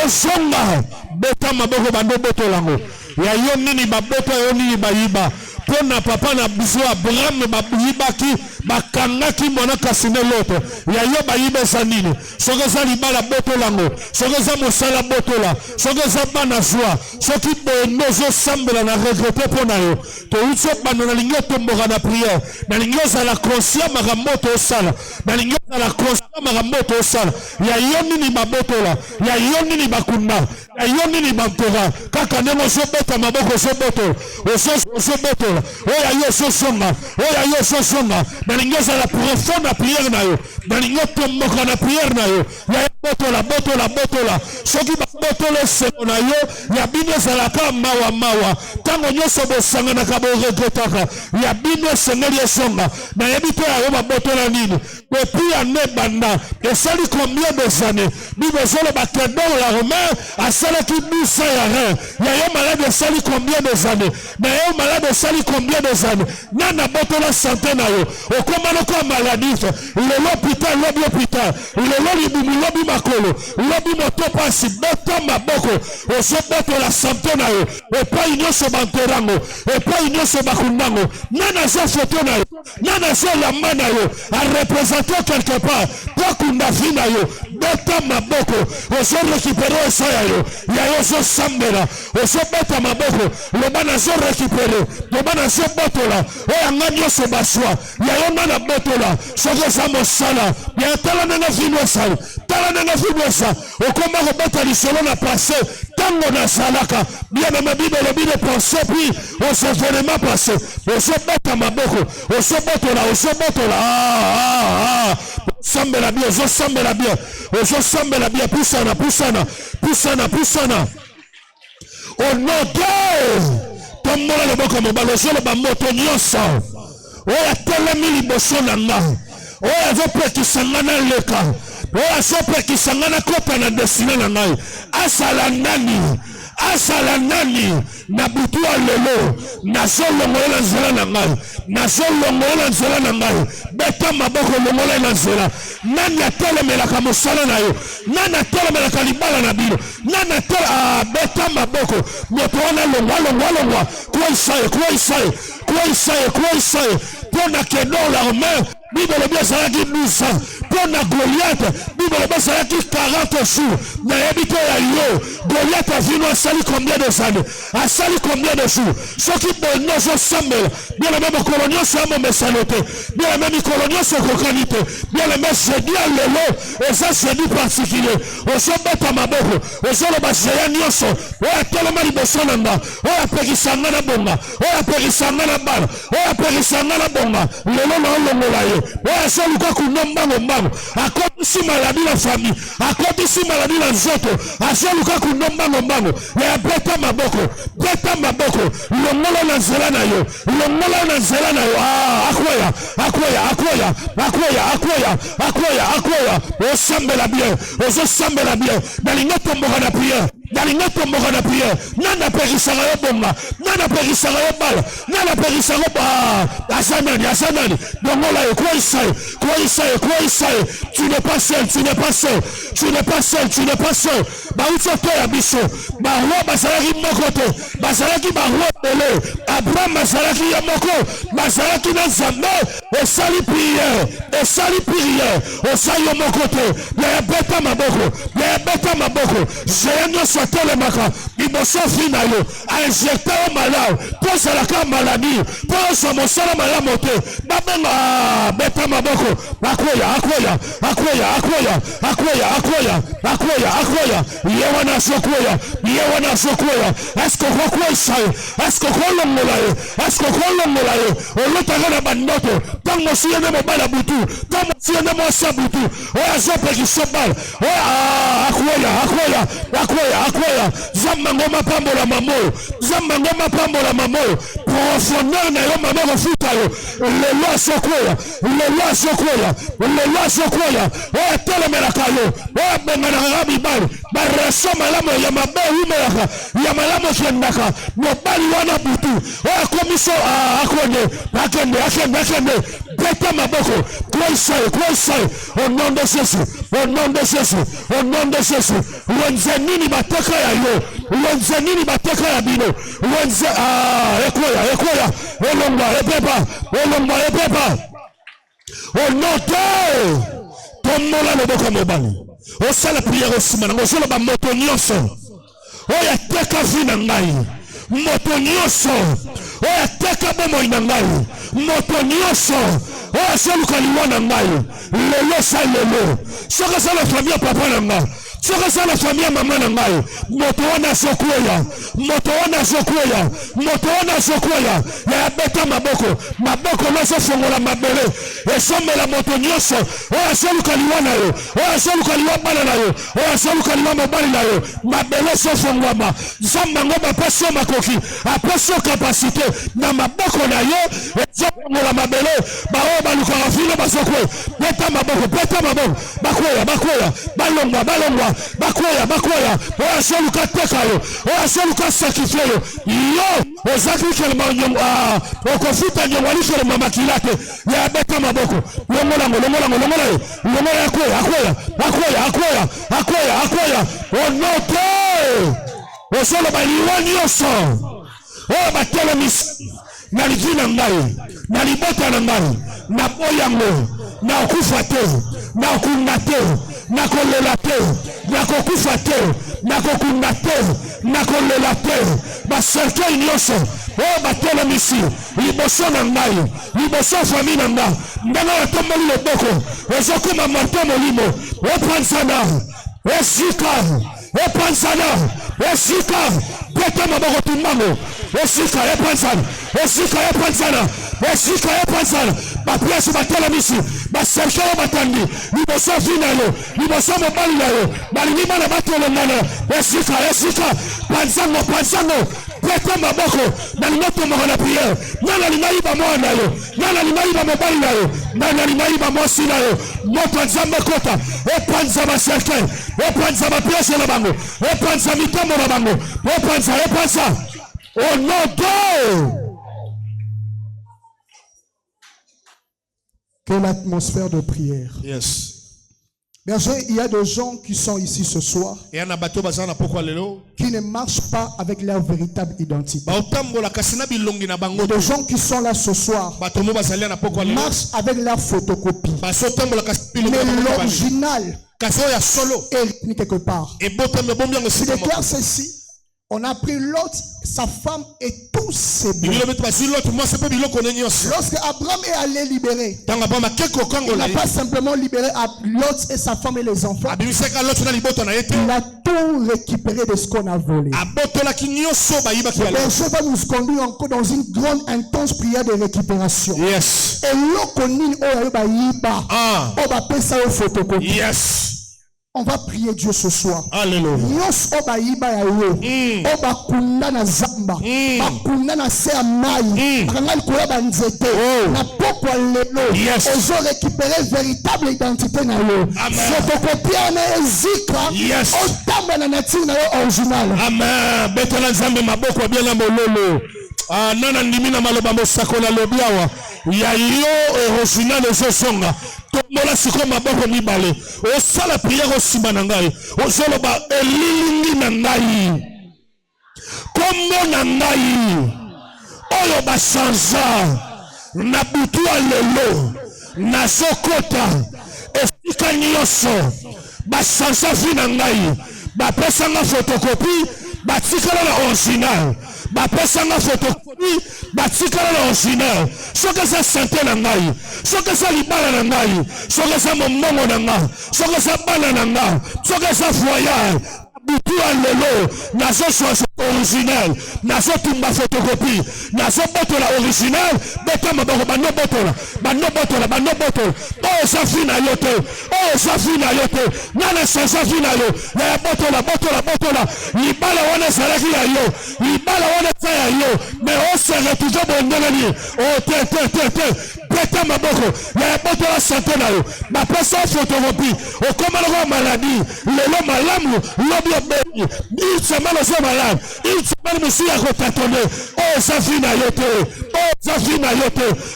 ezonga beta maboko bando botolango ya yo nini babota yo nini bayiba pona papa na biso Abraham babuyibaki bakangaki mwana kasine loto ya yo bayiba eza nini soki eza libala botolango soki eza mosala botola soki eza bana zwa soki boyendo ozosambela na regrete mpona yo touti obanda nalingi otomboka na priere nalingi ozala conscient makambo tosala nalingi ozala conscient makambo tosala ya yo nini babotola ya yo nini bakunda ya yo nini bantera kaka ndenge ozobeta maboko ozobotola ozobotola oya yo ozosonga oya yo ozosonga nalingi ozala profond na priere na yo nalingi otomboka na priere na yo ya botola soki babotola esengo na yo ya bino ezalaka mawa ntango nyonso bosanganaka boregretaka ya bino esengeli esonga nayebi te yayo babotola nini depuis ane banda esali combien des années bible ezoloba que dans la romain asalaki busa ya rein yayo malade esali combien des années nayo malade esali combien des années nana botola santé na yo okoma lokola maladif lelo hôpital lobi hôpital lelo libumu lobi makolo lobi moto pasi beta maboko ozobotola santé na yo epai nyonso banterango epai nyonso bakundango nana zo foto na yo nana zo lamba na yo arepresente quelque part bakunda fi na yo beta maboko ozorekipere esaya yo yayo ozosambela ozobeta maboko loba nazo rekipere loba nazo botola oyanga nyonso baswa yayo nana botola soki eza mosala ya tala ndenge vino esali tala ndenge vino esa okoma kobeta lisolo na passé tango nasalaka bien na bible lobi de pensée puis aux événements passés ozobeta maboko ozobotola sambela bien ozosambela bien pusana au nom de tombola loboko mobala ozoloba moto nyonso oyo atelemi liboso na nga oyo azopekisa nga na leka oyo azopekisa nga na kota na desine na ngai asala nani na butu ya lelo nazolongolela nzela na ngai beta maboko longolela na nzela nani atelemelaka mosala na yo nani atelemelaka libala na bino nani beta maboko moto wana longwa kwa isaye mpona kedon la romain bible lobi azalaki 12 ans mpona Goliath bible lobi azalaki 40 jours nayebi te ya yo Goliath avino asali combien de années asali combien de jours soki bono ozosambela bieleme mokolo nyonso ya momesano te bieleme mikolo nyonso ekokani te bieleme jeudi ya lelo eza jeudi particulier ozobeta maboko ozoloba zeya nyonso oyo atelema liboso na nga oyo apekisa nga na bonga oyo apekisa nga na bana oyo apekisa nga na bonga lelo naolongola ye oyo azoluka kuno mbango akotisi maladi na famille akotisi maladi na nzoto azoluka kuno mbango ya beta maboko longola na nzela na yo akwea ozosambela bien nalinga tomboka na priere nana apekisaka yo bonga nana apekisaka yo bala nana apekisaka yo azanani longola yo kwa isaye tu n'es pas seul bauti otoya biso baroi bazalaki moko te bazalaki baroi ebele Abraham azalaki ya moko bazalaki na nzambe esali priere osali yo moko te ya beta maboko zeya nyonso atelemaka liboso fi na yo ainjecte yo malamu mpo ozalaka maladi mpo ozwa mosala malamu te babenga beta maboko akwea ye wana azokwea eske okolongola ye olotaka na bandoto ntango osiyene mobala butu ntango osiyene mwasa butu oyo azopekisa bala akwea zambango mapambola mamoyo profondeur na yo mama kofuta yo lelo azokwea oyo atelemelaka yo oyo abenganaka mibali relation malamu ya mabe umelaka ya malamu kendaka mobali wana butu oya komiso akende beta maboko kwa au nom de Jésus au nom de Jésus au nom de Jésus wenze nini bateka ya yo wenze nini bateka ya bino wenze ekoya elongwa epepa au nom de tomola loboko mobali osala prière osima nango ozoloba moto nyonso oyo ateka vi na ngai moto nyonso oyo ateka bomoi na ngai moto nyonso oyo azoluka liwa na ngai lelo sa lelo soki eza na famille ya papa na ngai soki eza na famille ya mama na ngai moto wana azokweya ya beta maboko nazofongola mabele ezomela moto nyonso oyo azoluka liwa na yo oyo azoluka liwa bana na yo oyo azoluka liwa mobali na yo mabele ezofongwama nzambe yango bapesi yo makoki apesi yo kapasite na maboko na yo ezofongola mabele baoyo balukaka filo bazokwe beta maboko bakweya balongwa bakweya oyo azoluka teka yo oyo azoluka sakifie yo ozaki kelema okofuta nyongo alikelema makila te ya beta maboko longola akweya onote ozoloba liwa nyonso oyo batelemisi na livi na ngai na libota na ngai na boyango na okufa te na okunda te na kolela te na kokufa te na kokunda te na kolela te baserkei nyonso oyo batelemisi liboso na ngai liboso fami na ngai ndenge natomboli loboko ezokoma martin molimo epansana esika beta maboko tumbango esika epansana bapiasi batelemisi baserke oyo batandi liboso vi na yo liboso mobali na yo balingi bana batolongana esika panzango beta maboko nalingi otomboka na priere nani alingi ayiba mwana na yo nani alingi ayiba mobali na yo nani alingi ayiba mwasi na yo moto nzambe kota epanza baserke epanza bapiasi na bango epanza mitambo na bango epanza au nom de quelle atmosphère de prière. Yes. Berger, il y a des gens qui sont ici ce soir qui ne marchent pas avec leur véritable identité. Il y a des gens qui sont là ce soir marchent avec leur photocopie. Mais l'original est quelque part. Il déclare ceci. On a pris Lot, sa femme et tous ses biens. Lorsque Abraham est allé libérer, il n'a pas simplement libéré Lot et sa femme et les enfants. Il a tout récupéré de ce qu'on a volé. Le berger va nous conduire encore dans une grande intense prière de récupération. Yes. Et l'okonine Yes. On va prier Dieu ce soir. Alléluia. Yes. Récupérer véritable identité. Yes. Amen. Nana ndimina maloba mosakola lobiawa ya yo original ezosonga tomola siko maboko mibale osala prière osima na ngai ozoloba elilingi na ngai kombo na ngai oyo bachangea na butu ya lelo nazokota esika nyonso bachangea vi na ngai bapesanga photocopie batikala na original bapesanga photocopie batikala na original soki eza sante na ngai soki eza libala na ngai soki eza mombongo na ngai soki eza bana na ngai soki eza foyer butu ya lelo nazochoisi original nazotumba photocopie nazobotola original beta maboko banobotola oyo eza vi na yo te oyo eza vi na yo te nana eza vi na yo ya botola libala wana ezalaki ya yo libala wana eza ya yo me osere toujours bondengani o te beta maboko ya boto la santé na yo ba pesa photocopie o koma la maladie lelo malamu lobi obeni il semaine so malade il semaine monsieur a rotatonné oh zafina yote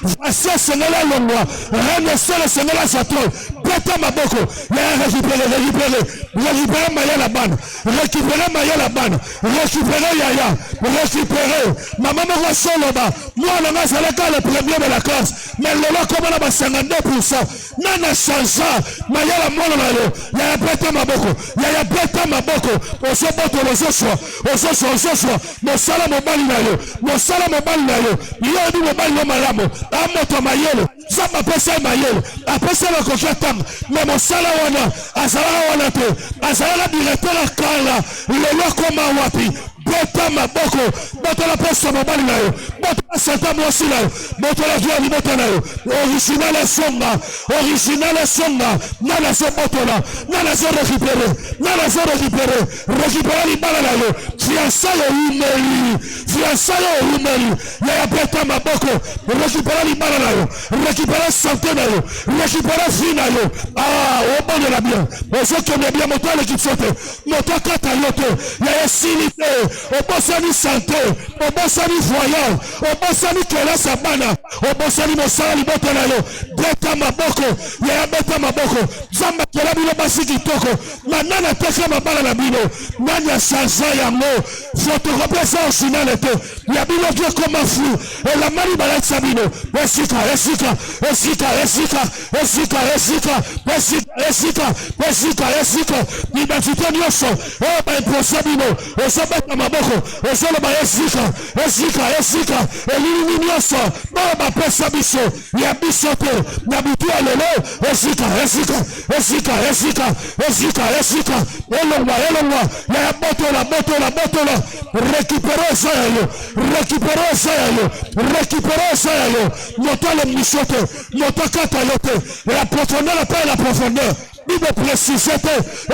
voici sengela longwa rene sele sengela satro beta maboko ya récupérer mayala ban récupérer mayala ban récupérer yaya récupérer maman moko soloba moi na ngazalaka le premier de la classe mais lelo comme na ba 52% nana change mayala mona na yo ya beta maboko osoboto lozoshwa mosala mobali na yo yo di mobali no malamu amoto mayele zamba pesa mayele apesa la kokatang mais mosala wana azala te azala directeur kala lelo koma wapi beta maboko bota la pesa mobali na yo bota la santa mosi na yo bota la joie bota na yo original songa nana zo botola nana zo récupérer li bala na yo fiançailles umeli ya beta maboko récupérer li bala na yo récupérer santé na yo récupérer vie na yo o bon de la bien ozokende bien moto l'équipe sauté moto kata yote ya esilite obosani santé obosani voyant obosani kelasa bana obosani mosala liboto na yo beta maboko ya beta maboko zamba kela bino basi kitoko manana teka mabala na bino nanya change yango photocopie ça original te ya bino qui comme flou et la mari balade sabino esika identité nyonso o ba imposa bino osobeta maboko osoloba esika elini nyonso o ba pesa biso ya biso te na butu ya lelo esika elongwa ya botola récupérer ça yo motale misote motokata yote la profondeur Bible précisé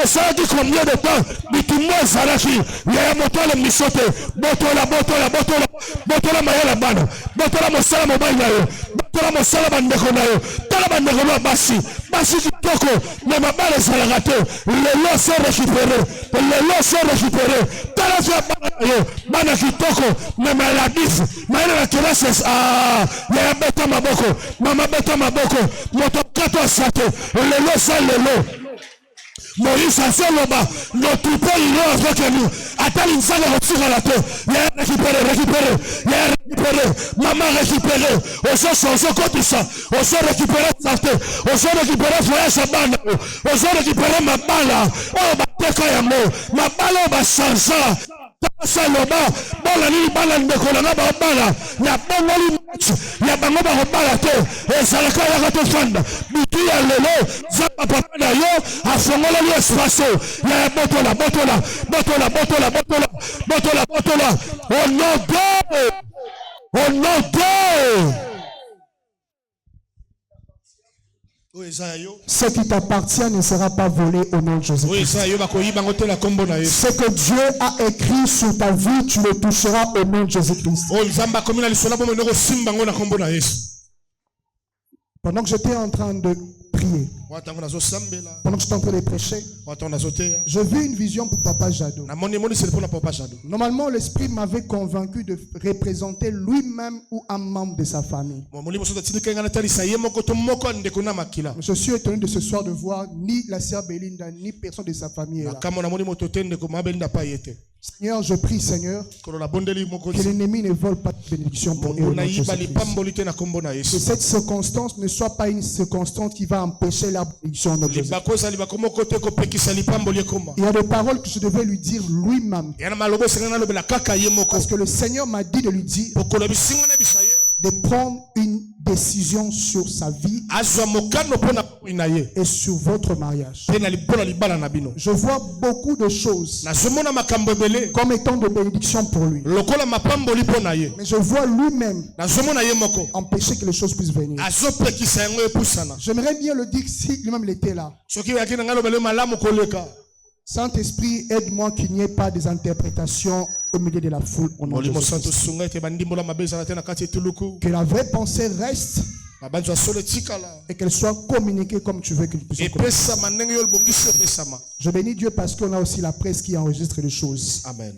et ça dit combien de temps bitumwa zaraki ya motole misote botola mayala bana botola mosala mobali na yo botola mosala bandeko na yo tala bandeko na basi kitoko na mabale zalaka te lelo so récupérer tala fa bana yo bana kitoko na maladif maana na kelase ya beta maboko motokato asate lelo Moïse a fait le bas, notre pays est avec nous. Attends une salle à la terre. Récupérer. Maman récupérer. On se compte ça. On se récupérer santé. On se récupérer voyage à bande. On se récupérer ma balle. Oh, ma tête ma balle va changer. Saloba, bala ni bala ndekona na bala ya bongo li match ya bango ba bala te ezalaka ya ka to fanda bitu ya lelo za papa na yo afongola li espace ya botola au nom de ce qui t'appartient ne sera pas volé au nom de Jésus-Christ. Ce que Dieu a écrit sur ta vie, tu le toucheras au nom de Jésus-Christ. Pendant que j'étais en train de prier, pendant que j'étais en train de prêcher, j'ai vu une vision pour Papa Jado. Normalement, l'Esprit m'avait convaincu de représenter lui-même ou un membre de sa famille. Je suis étonné de ce soir de voir ni la sœur Belinda, ni personne de sa famille là. Seigneur, je prie, Seigneur, que l'ennemi ne vole pas de bénédiction pour nous. Que cette circonstance ne soit pas une circonstance qui va empêcher la bénédiction de Jésus. Il y a des paroles que je devais lui dire lui-même. Parce que le Seigneur m'a dit de lui dire de prendre une décision sur sa vie et sur votre mariage. Je vois beaucoup de choses comme étant de bénédiction pour lui. Mais je vois lui-même empêcher que les choses puissent venir. J'aimerais bien le dire si lui-même il était là. Saint-Esprit, aide-moi qu'il n'y ait pas des interprétations au milieu de la foule. Au nom de Jésus. Que la vraie pensée reste et qu'elle soit communiquée comme tu veux qu'elle puisse communiquer. Je bénis Dieu parce qu'on a aussi la presse qui enregistre les choses. Amen.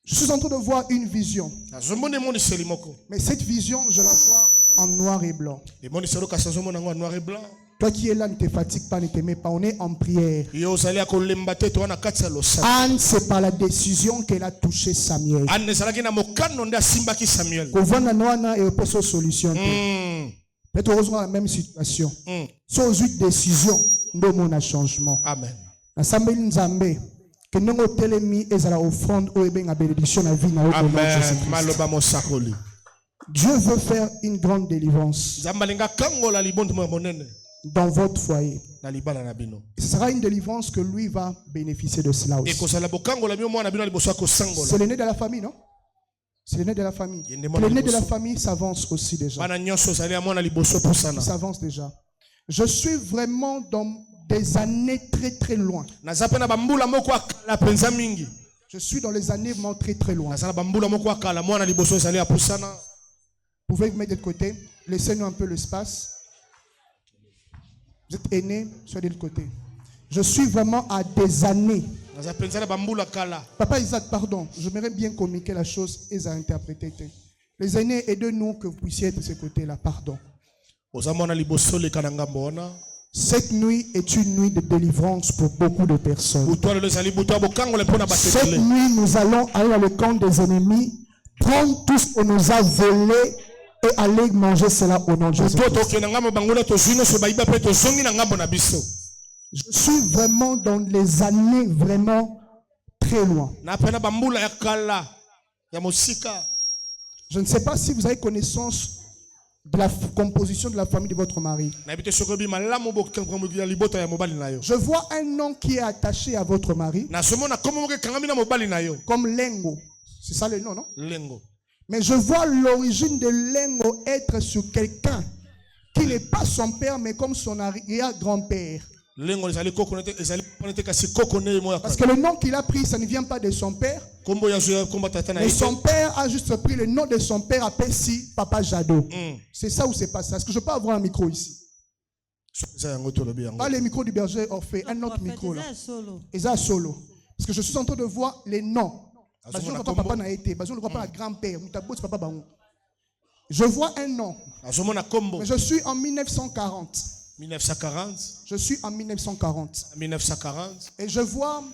Je suis en train de voir une vision. Mais cette vision, je la vois en noir et blanc. Toi qui es là, ne te fatigue pas, ne te mets pas. On est en prière. Anne, c'est par la décision qu'elle a touché Samuel. Peut-être heureusement la même situation. Sans une décision, nous avons un changement. Amen. Que nous telemi ezala offrande ou ebe nga bénédiction na vie na au nom de Jésus. Dieu veut faire une grande délivrance dans votre foyer. Ce sera une délivrance que lui va bénéficier de cela aussi. C'est l'aîné de la famille, non? C'est l'aîné de la famille. L'aîné de la famille s'avance aussi déjà. Il s'avance déjà. Je suis vraiment dans des années très très loin. Je suis dans les années vraiment très très loin. Vous pouvez vous mettre de côté. Laissez-nous un peu l'espace. Vous êtes aîné, soyez de côté. Je suis vraiment à des années. Papa Isaac, pardon. J'aimerais bien communiquer la chose et ça interpréter. Les aînés, aidez-nous que vous puissiez être de ce côté-là. Pardon. Cette nuit est une nuit de délivrance pour beaucoup de personnes. Cette nuit, nous allons aller dans le camp des ennemis, prendre tout ce qu'on nous a volé et aller manger cela au nom de Jésus. Je suis vraiment dans les années vraiment très loin. Je ne sais pas si vous avez connaissance de la composition de la famille de votre mari. Je vois un nom qui est attaché à votre mari. Comme Lengo. C'est ça le nom, non? Lengo. Mais je vois l'origine de Lengo être sur quelqu'un qui n'est pas son père, mais comme son arrière-grand-père. Parce que le nom qu'il a pris, ça ne vient pas de son père. Mais son père a juste pris le nom de son père, appelé si Papa Jado. C'est ça ou c'est pas ça? Est-ce que je peux avoir un micro ici? Pas le micro du berger Orphée, un autre micro là. Et ça solo. Parce que je suis en train de voir les noms. Je vois un nom. Mais je suis en 1940. 1940. Je suis en 1940. 1940. Et je vois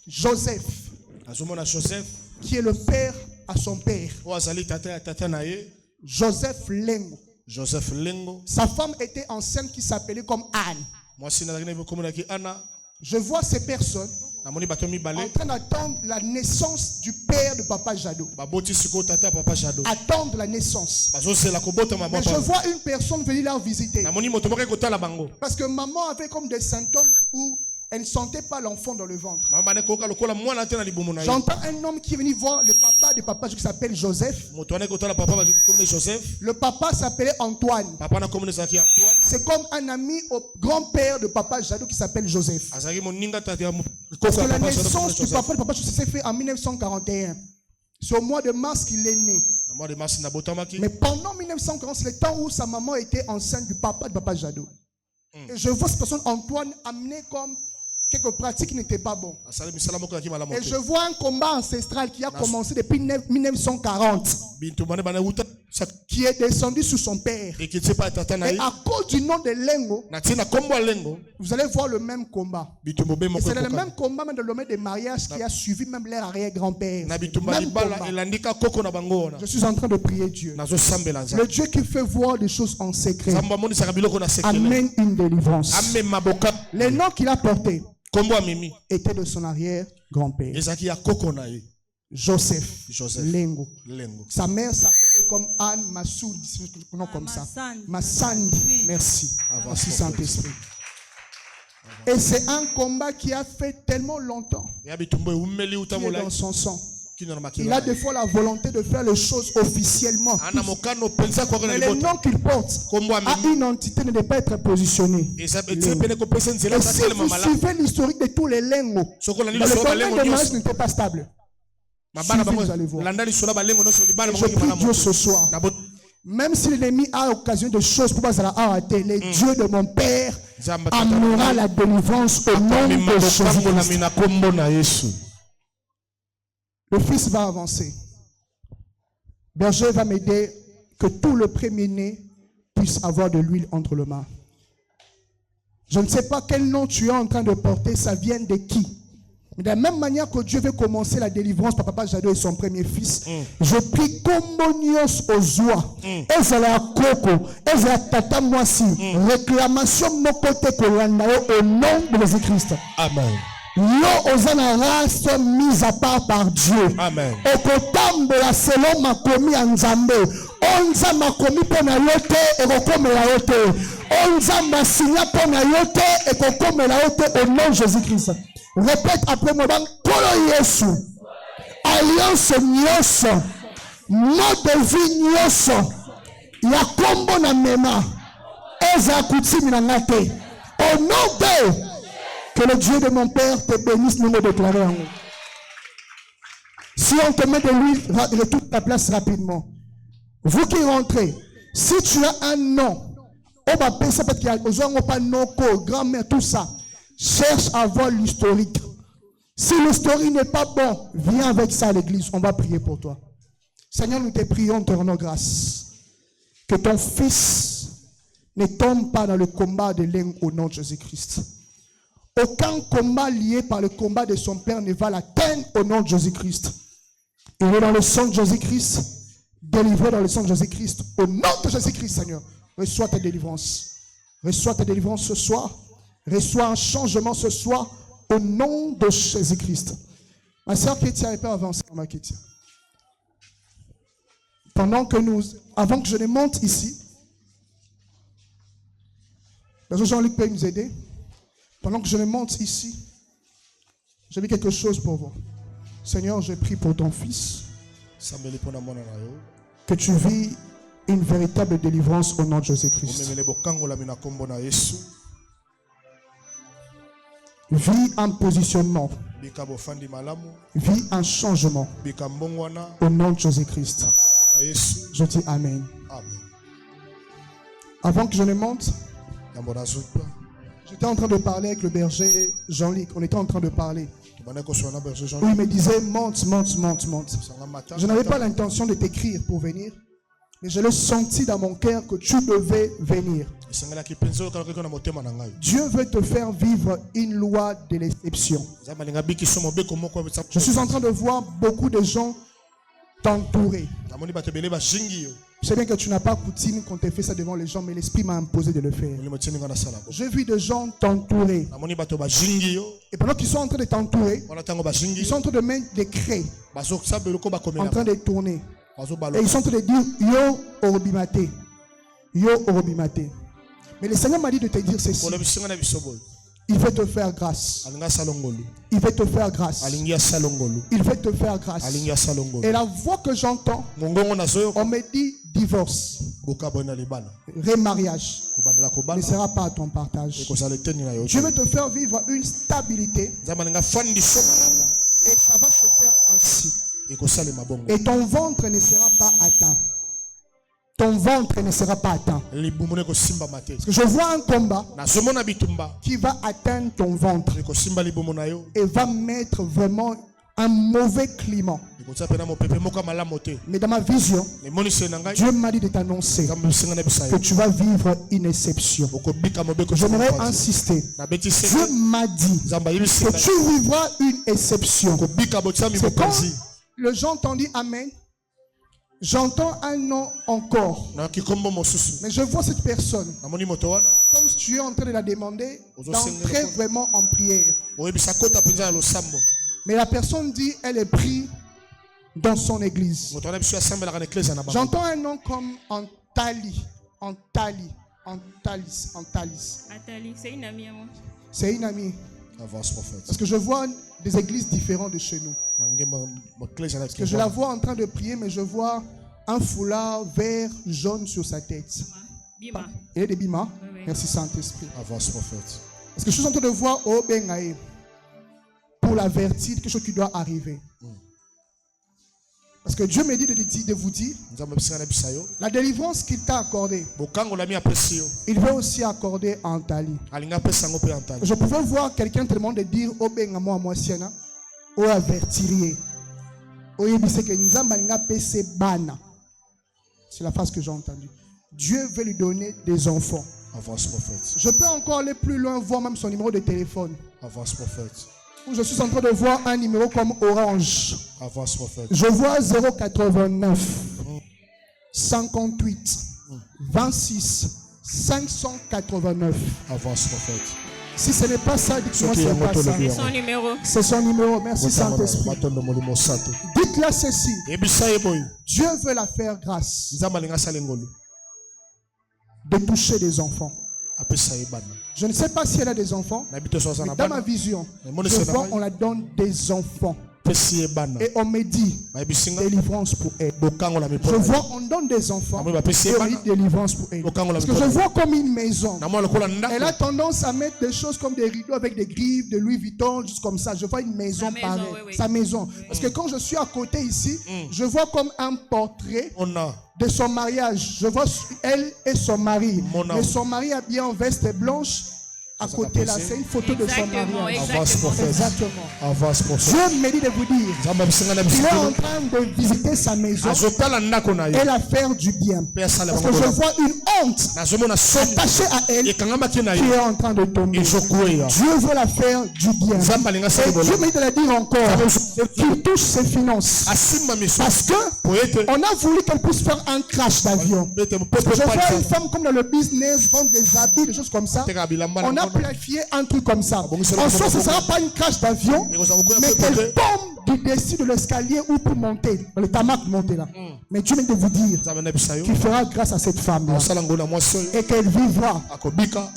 Joseph. Joseph. Qui est le père à son père. Joseph Lengo. Joseph Lengo. Sa femme était enceinte qui s'appelait comme Anne. Je vois ces personnes en train d'attendre la naissance du père de Papa Jado. Attendre la naissance. Mais je vois une personne venir leur visiter. Parce que maman avait comme des symptômes où elle ne sentait pas l'enfant dans le ventre. J'entends un homme qui est venu voir le papa de Papa Jado qui s'appelle Joseph. Le papa s'appelait Antoine. C'est comme un ami au grand-père de Papa Jado qui s'appelle Joseph. Parce que la naissance du papa de Papa Jado s'est fait en 1941. C'est au mois de mars qu'il est né. Mais pendant 1940, c'est le temps où sa maman était enceinte du papa de Papa Jado. Et je vois cette personne, Antoine, amener comme quelques pratiques qui n'étaient pas bonnes. Et je vois un combat ancestral qui a commencé depuis 1940. Qui est descendu sur son père. Et à cause du nom de Lengo, vous allez voir le même combat. Et c'est le même combat même dans le domaine des mariages qui a suivi même leur arrière-grand-père. Je suis en train de prier Dieu. Le Dieu qui fait voir des choses en secret. Amène une délivrance. Les noms qu'il a portés étaient de son arrière-grand-père. Joseph Lengo. Sa mère s'appelait comme Anne Massoud, non comme ça. Massandi. Merci. Merci Saint-Esprit. Et c'est un combat qui a fait tellement longtemps. Qui est dans son sang. Il a des fois la volonté de faire les choses officiellement. Mais le nom qu'il porte a une entité ne doit pas être positionnée. Et si vous suivez l'historique de tous les Lengo, le domaine de mariage n'était pas stable. Suivez, vous allez voir. Je prie Dieu ce soir. Même si l'ennemi a occasion de choses pour pas arrêter, le Dieu de mon Père amènera la délivrance au nom de Jésus. Le Fils va avancer. Berger va m'aider que tout le premier-né puisse avoir de l'huile entre les mains. Je ne sais pas quel nom tu es en train de porter, ça vient de qui. Mais de la même manière que Dieu veut commencer la délivrance par Papa Jado et son premier fils, je prie commonios aux oies. Ezala koko, ezala tata mwasi, réclamation mon côté au nom de Jésus-Christ. Amen. Yo ozana race mise à part par Dieu. Amen. Okotambola selon ma commis en Nzambe. Onza ma commis pona yote et kokomela yote. Onza ma signa pona yote et kokomela yote au nom de Jésus-Christ. Répète après moi, Kolo Yesu. Alliance nyoso. Mode de vie nyoso. Ya kombo na mema. Eza kutimi na ngate. Au nom de que le Dieu de mon Père te bénisse, nous me déclarer en haut. Si on te met de l'huile, retourne ta place rapidement. Vous qui rentrez, si tu as un nom, on va penser peut-être qu'il y a besoin de pas nom, grand-mère, tout ça. Cherche à voir l'historique. Si l'historique n'est pas bon, viens avec ça à l'église. On va prier pour toi. Seigneur, nous te prions, te rendons grâce. Que ton fils ne tombe pas dans le combat de l'un au nom de Jésus-Christ. Aucun combat lié par le combat de son père ne va l'atteindre au nom de Jésus-Christ. Il est dans le sang de Jésus-Christ, délivré dans le sang de Jésus-Christ. Au nom de Jésus-Christ, Seigneur, reçois ta délivrance. Reçois ta délivrance ce soir. Reçois un changement ce soir au nom de Jésus-Christ. Ma soeur Kétia n'est pas avancée, ma Kétia. Avant que je ne monte ici, Jean-Luc peut nous aider. Pendant que je ne monte ici, j'ai vu quelque chose pour vous. Seigneur, je prie pour ton fils. Que tu vis une véritable délivrance au nom de Jésus-Christ. Vis un positionnement. Vis un changement. Au nom de Jésus-Christ. Je dis Amen. Avant que je ne monte, j'étais en train de parler avec le berger Jean-Luc. On était en train de parler. Où il me disait monte. Je n'avais pas l'intention de t'écrire pour venir. Mais je l'ai senti dans mon cœur que tu devais venir. Dieu veut te faire vivre une loi de l'exception. Je suis en train de voir beaucoup de gens t'entourer. Je sais bien que tu n'as pas coutume qu'on t'ait fait ça devant les gens, mais l'Esprit m'a imposé de le faire. J'ai vu des gens t'entourer. Et pendant qu'ils sont en train de t'entourer, ils sont en train de mettre des craies, en train de tourner. Et ils sont en train de dire Yo Orobimate. Yo Orobimate. Mais le Seigneur m'a dit de te dire ceci. Il veut te faire grâce. Il veut te faire grâce. Il veut te faire grâce. Et la voix que j'entends, on me dit divorce. Remariage ne sera pas à ton partage. Je veux te faire vivre une stabilité. Et ça va se faire ainsi. Et ton ventre ne sera pas atteint. Ton ventre ne sera pas atteint. Parce que je vois un combat qui va atteindre ton ventre et va mettre vraiment un mauvais climat. Mais dans ma vision, Dieu m'a dit de t'annoncer que tu vas vivre une exception. J'aimerais insister. Dieu m'a dit que tu vivras une exception. C'est quand les gens t'ont dit Amen. J'entends un nom encore. Mais je vois cette personne comme si tu es en train de la demander d'entrer vraiment en prière. Mais la personne dit elle est prise dans son église. J'entends un nom comme Antalis. C'est une amie à moi. C'est une amie. Parce que je vois des églises différentes de chez nous. Parce que je la vois en train de prier, mais je vois un foulard vert, jaune sur sa tête. Bima. Elle est de Bima. Oui. Merci Saint-Esprit. Avance, prophète. Parce que je suis en train de voir au Bengaï pour l'avertir quelque chose qui doit arriver. Parce que Dieu me dit de vous dire la délivrance qu'il t'a accordée, il veut aussi accorder à Antali. Je pouvais voir quelqu'un tout le monde dire au Bengamo à Moisiana, au avertirier, au Yébissé que Nzambalinga PC Bana. C'est la phrase que j'ai entendue. Dieu veut lui donner des enfants. Avance prophète. Je peux encore aller plus loin, voir même son numéro de téléphone. Avance prophète. Je suis en train de voir un numéro comme Orange. Avance prophète. Je vois 089 58 26 589. Avance prophète. Si ce n'est pas ça, dites-moi c'est pas ça. C'est son numéro. C'est son numéro. Merci Saint-Esprit. Dites-là ceci. Dieu veut la faire grâce de toucher des enfants. Je ne sais pas si elle a des enfants, mais dans ma vision, je vois on la donne des enfants. Et on me dit délivrance pour elle. Je vois on donne des enfants et on dit délivrance pour elle. Parce que je vois comme une maison. Elle a tendance à mettre des choses comme des rideaux avec des griffes, de Louis Vuitton, juste comme ça. Je vois une maison pareille. Oui. Sa maison. Parce que quand je suis à côté ici, je vois comme un portrait de son mariage. Je vois elle et son mari. Mais son mari a bien en veste blanche. À côté là, c'est une photo de son mariage. Exactement. Dieu me dit de vous dire qu'il est en train de visiter sa maison et la faire du bien. Parce que je vois une honte s'attacher à elle qui est en train de tomber. Dieu veut la faire du bien. Et Dieu me dit de la dire encore qu'il touche ses finances. Parce que on a voulu qu'elle puisse faire un crash d'avion. Parce que je vois une femme comme dans le business, vendre des habits, des choses comme ça. On a planifié un truc comme ça. En soi, ce ne sera pas une crash d'avion, mais qu'elle tombe du dessus de l'escalier ou pour monter, le tarmac monter là. Mais Dieu vient de vous dire qu'il fera grâce à cette femme-là et qu'elle vivra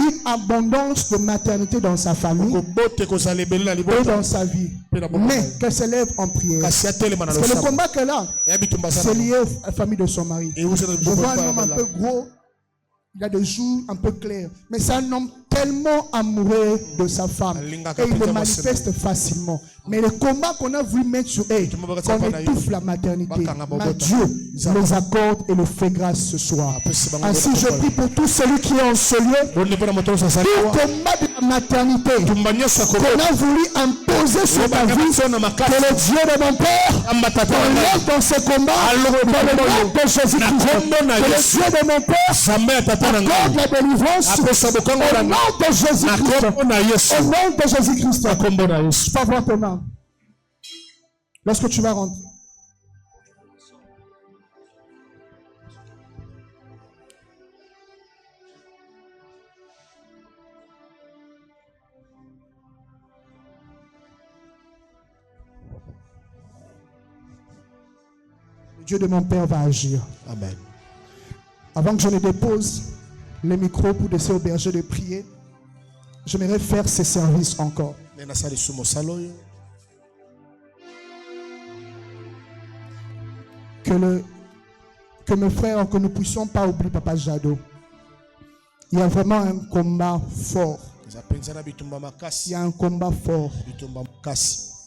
une abondance de maternité dans sa famille et dans sa vie. Mais qu'elle se lève en prière. Parce que le combat qu'elle a, c'est lié à la famille de son mari. Je vois un homme un peu gros. Il a des joues un peu claires. Mais c'est un homme tellement amoureux de sa femme. Et il le manifeste facilement. Mais le combat qu'on a voulu mettre sur elle, qu'on étouffe la maternité, mais Dieu les accorde et le fait grâce ce soir. Ainsi, je prie pour tous celui qui est en ce lieu, tout combat de la maternité qu'on a voulu imposer sur ta vie, que le Dieu de mon Père enlève dans ce combat, dans le nom de Jésus-Christ, que le Dieu de mon Père accorde la délivrance au nom de Jésus-Christ. Au nom de Jésus-Christ. Je peux voir ton nom. Lorsque tu vas rentrer. Le Dieu de mon Père va agir. Amen. Avant que je ne dépose le micro pour laisser au berger de prier, j'aimerais faire ces services encore. Que mes frères, que nous ne puissions pas oublier Papa Jado. Il y a vraiment un combat fort. Il y a un combat fort.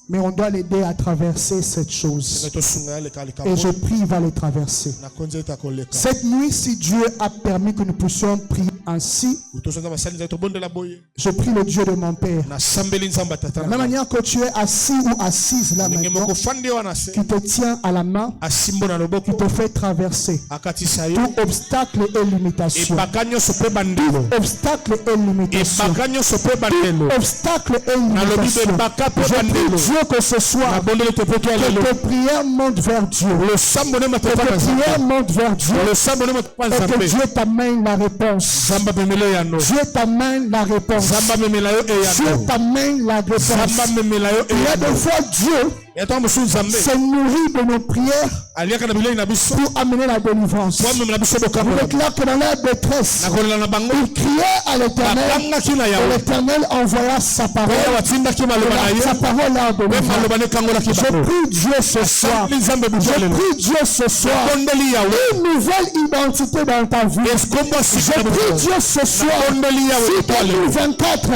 Mais on doit l'aider à traverser cette chose. Et je prie, il va le traverser. Cette nuit, si Dieu a permis que nous puissions prier ainsi, je prie le Dieu de mon Père. De la même manière que tu es assis ou assise là maintenant, qui te tient à la main, qui te fait traverser tout obstacle et limitation. Tout obstacle et limitation. Tout obstacle et limitation. Je prie Dieu que ce soit que tes prières montent vers Dieu. Que tes prières montent vers Dieu. Et que Dieu t'amène la réponse. Dieu t'amène la réponse. Dieu t'amène la réponse. Il y a des fois Dieu se nourrit de nos prières pour amener la délivrance. Vous déclarez que dans la détresse, il criait à l'Éternel et l'Éternel envoya sa parole. Sa parole a donné. Je prie Dieu ce soir. Je prie Dieu ce soir. Une nouvelle identité dans ta vie. Je prie Dieu ce soir.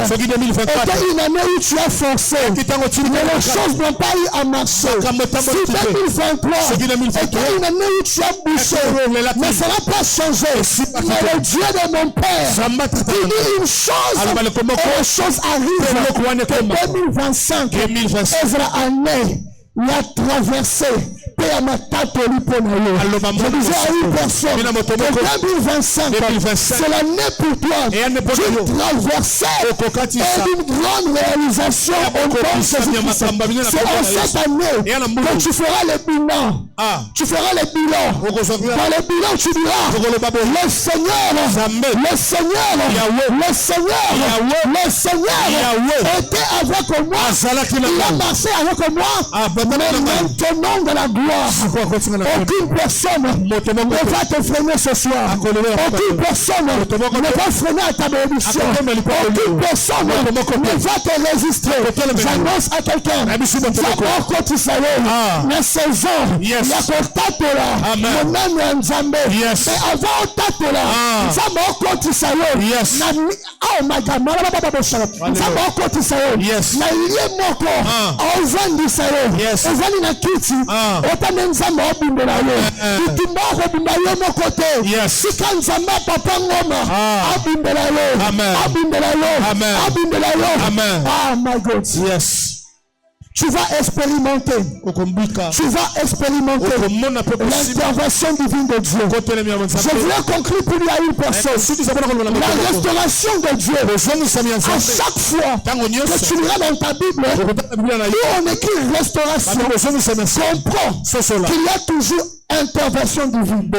Si 2024 était une année où tu as forcé, mais les choses n'ont pas eu à marché. Si 2023 est une année où tu as bouché, ne sera pas changé. Mais le Dieu de mon Père, il dit une chose, et les choses arrivent. Que 2025 est année. Il a traversé. Je disais à une personne, 2025, c'est l'année pour toi. Tu traversais une grande réalisation au nom de Jésus-Christ. C'est en cette année que tu feras le bilan. Tu feras le bilan. Dans le bilan, tu diras, le Seigneur, le Seigneur, le Seigneur, le Seigneur était avec moi. Il a marché avec moi. Mais maintenant de la gloire. Aucune personne ne va te freiner ce soir. Aucune personne ne va freiner à ta bénédiction. Aucune personne ne va te résister. J'annonce à quelqu'un, d'abord quand il s'allait, la saison, il y a pour Tatola, le même Nzambe. Mais avant Tatola, d'abord quand il s'allait, oh my God, d'abord quand il s'allait, na lié moko, au vent du salon, au vent na kiti, otane nzamba obimbela yo itimba obimbela yo mokote sika nzamba papa ngoma obimbela yo obimbela yo obimbela yo. Oh my God, yes. Tu vas expérimenter. Tu vas expérimenter l'intervention divine de Dieu. Je voulais conclure pour lui à une personne. La restauration de Dieu. À chaque fois que tu liras dans ta Bible, où on écrit restauration, comprends qu'il y a toujours intervention divine.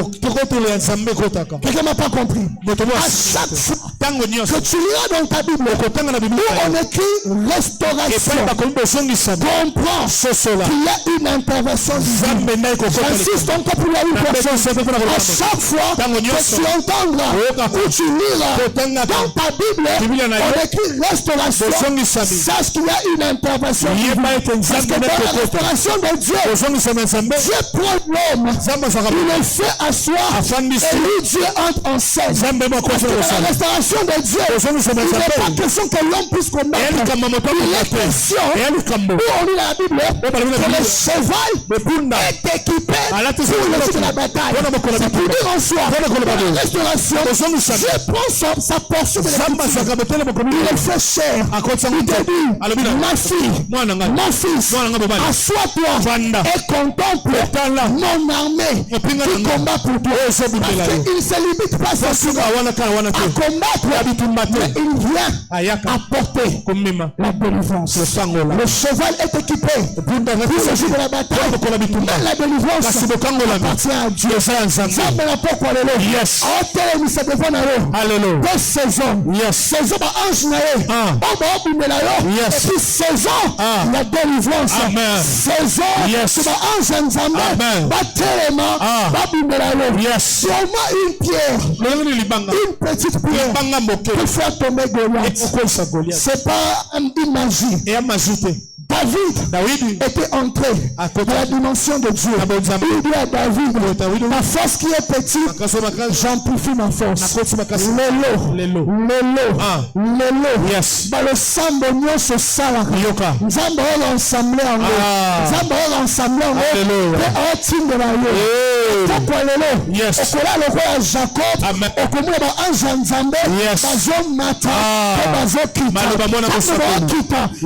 Quelqu'un n'a pas compris. À chaque fois que tu liras dans ta Bible, où on écrit restauration, comprends qu'il y a une intervention divine. J'insiste encore pour la une personne. À chaque fois que tu entendras ou tu liras dans ta Bible, on écrit restauration, sache qu'il y a une intervention divine. Parce que dans la restauration de Dieu, Dieu prend l'homme, il le fait asseoir et lui Dieu entre en scène. Parce que dans la restauration de Dieu, il n'est pas question que l'homme puisse combattre. Il est question où on lit la Bible que le cheval est équipé pour le jour de la bataille. C'est pour dire en soi, dans la restauration, Dieu prend sa portion de l'équipement. Il le fait cher. Il te dit, ma fille, mon fils, assois-toi et contemple mon armée qui combat pour toi. Parce qu'il ne se limite pas à combattre, mais il vient apporter la délivrance. Le cheval est équipé pour le jour de la bataille. Mais la délivrance appartient à Dieu. Deux saisons. Saison ange et puis saison la délivrance. Saison ange nzambe batelema babimela yo. Seulement une pierre, une petite pierre pour faire tomber Goliath. C'est pas une magie. David était entré dans la dimension de Dieu. Il dit à David, ma force qui est petite, j'amplifie ma force. Lelo. Le sambo nyonso sala. Nzambo l'ensemble en okola lokola Jacob okomona baange nzambe bazomata bazokita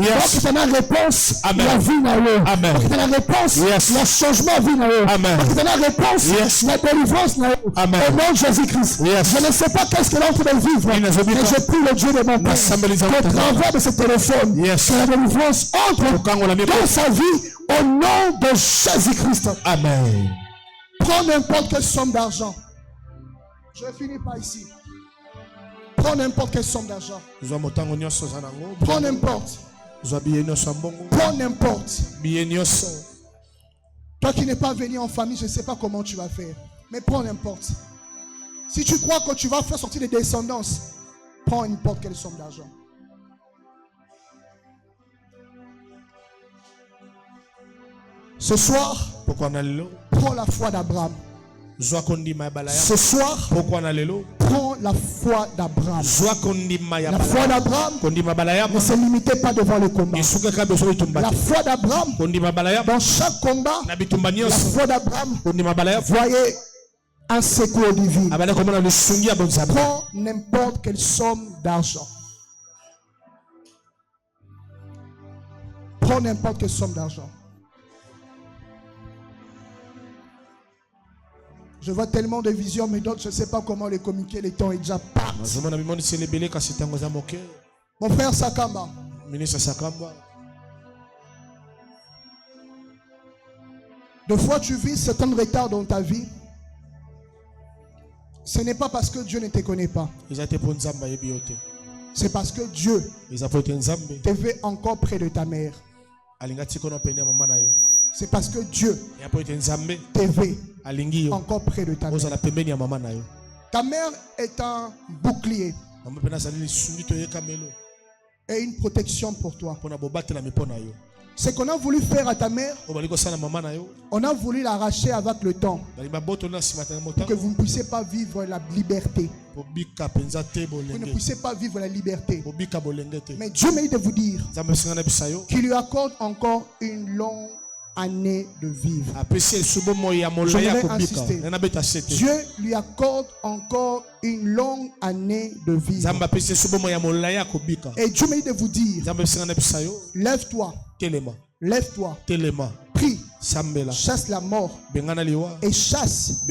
bakita na réponse la vie na yo bakita na réponse la changement vie na yo bakita na réponse la délivrance na yo au nom de Jésus-Christ. Je ne sais pas qu'est-ce qu'elle est en train de vivre, mais je prie le Dieu de mon Père qu'au travers de ce téléphone que la délivrance entre dans sa vie au nom de Jésus-Christ. Amen. Prends n'importe quelle somme d'argent. Je finis par ici. Prends n'importe quelle somme d'argent. Prends n'importe. Prends n'importe. Toi qui n'es pas venu en famille, je ne sais pas comment tu vas faire. Mais prends n'importe. Si tu crois que tu vas faire sortir des descendances, prends n'importe quelle somme d'argent. Ce soir, prends la foi d'Abraham. Ce soir, prends la foi d'Abraham. La foi d'Abraham ne se limitait pas devant le combat. La foi d'Abraham, dans chaque combat, la foi d'Abraham voyait un secours divin. Prends n'importe quelle somme d'argent. Prends n'importe quelle somme d'argent. Je vois tellement de visions, mais d'autres, je ne sais pas comment les communiquer. Le temps est déjà parti. Mon frère Sakamba. De fois tu vis certains retards dans ta vie. Ce n'est pas parce que Dieu ne te connaît pas. C'est parce que Dieu te veut encore près de ta mère. C'est parce que Dieu te veut encore près de ta mère. Ta mère est un bouclier et une protection pour toi. Ce qu'on a voulu faire à ta mère, on a voulu l'arracher avec le temps pour que vous ne puissiez pas vivre la liberté. Vous ne puissiez pas vivre la liberté. Mais Dieu m'a dit de vous dire qu'il lui accorde encore une longue année de vivre. Je vais insister. Dieu lui accorde encore une longue année de vivre. Et Dieu m'a dit de vous dire, lève-toi. Lève-toi. Prie. Chasse la mort. Et chasse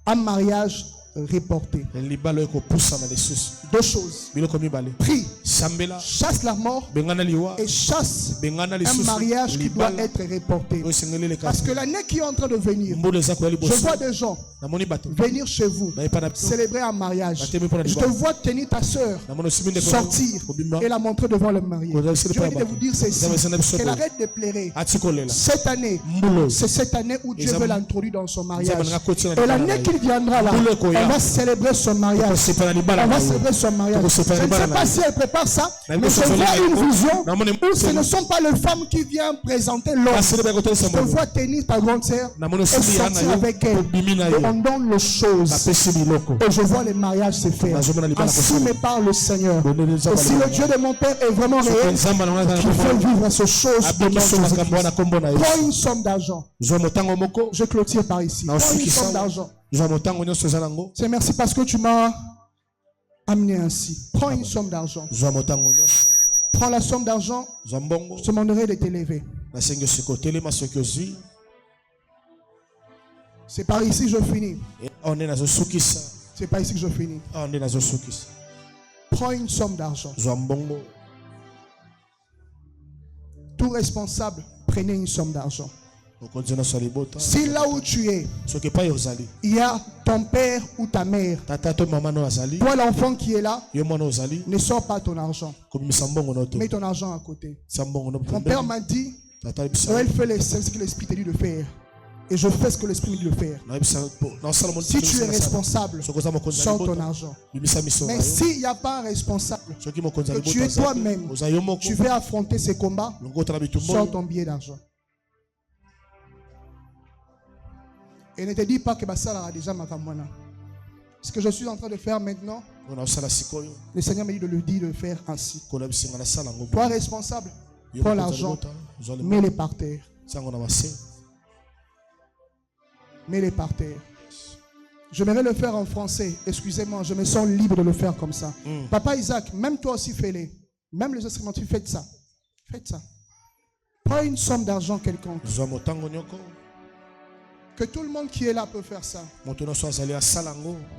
un mariage reporté. Deux choses. Prie. Chasse la mort. Et chasse un mariage qui doit être reporté. Parce que l'année qui est en train de venir, je vois des gens venir chez vous célébrer un mariage. Je te vois tenir ta soeur sortir et la montrer devant le marié. Je vais de vous dire ceci, qu'elle arrête de pleurer. Cette année, c'est cette année où Dieu veut l'introduire dans son mariage. Et l'année qui viendra là, on va célébrer son mariage. On va célébrer son mariage. Je ne sais pas si elle prépare ça, mais je vois une vision où ce ne sont pas les femmes qui viennent présenter l'homme. Je te vois tenir ta grande sœur et sortir avec elle. Et on donne les choses. Et je vois les mariages se faire. Ainsi me parle le Seigneur. Et si le Dieu de mon Père est vraiment réel, qui fait vivre ces choses de Jésus-Christ. Prends une somme d'argent. Je clôture par ici. Prends une somme d'argent. C'est merci parce que tu m'as amené ainsi. Prends une somme d'argent. Prends la somme d'argent. Je te demanderai de t'élever. C'est par ici que je finis. C'est par ici que je finis. Prends une somme d'argent. Tout responsable, prenez une somme d'argent. Si là où tu es, il y a ton père ou ta mère, toi l'enfant qui est là, ne sors pas ton argent. Mets ton argent à côté. Mon père m'a dit, Noël fait ce que l'Esprit t'a dit de faire. Et je fais ce que l'Esprit me dit de faire. Si tu es responsable, sors ton argent. Mais s'il n'y a pas un responsable, que tu es toi-même, tu veux affronter ces combats, sors ton billet d'argent. Et ne te dis pas que ça a déjà ma camona. Ce que je suis en train de faire maintenant, le Seigneur m'a dit de le dire, de faire ainsi. Toi responsable, prends l'argent, mets-les par terre. Mets-les par terre. J'aimerais le faire en français. Excusez-moi, je me sens libre de le faire comme ça. Papa Isaac, même toi aussi fais-les. Même les instrumentistes, faites ça. Faites ça. Prends une somme d'argent quelconque. Que tout le monde qui est là peut faire ça.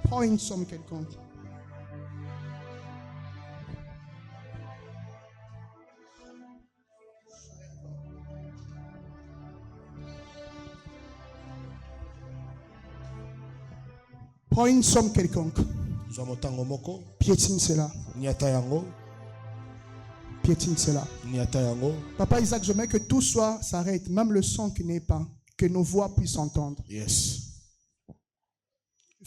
Prends une somme quelconque. Prends une somme quelconque. Piétine cela. Piétine cela. Papa Isaac, je veux que tout s'arrête, même le son qui n'est pas, que nos voix puissent entendre. Yes.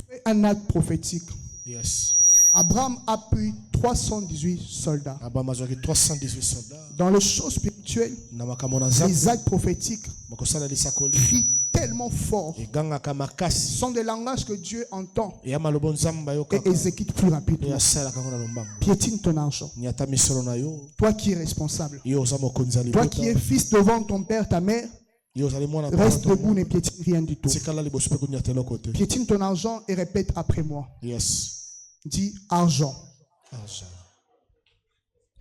Fais un acte prophétique. Yes. Abraham a pris 318 soldats. Dans les choses spirituelles, les actes prophétiques crient tellement forts. Ce sont des langages que Dieu entend et exécute plus rapidement. Piétine ton argent. Toi qui es responsable. Toi qui es fils devant ton père, ta mère. Reste debout, ne piétine rien du tout. Piétine ton argent et répète après moi. Dis argent.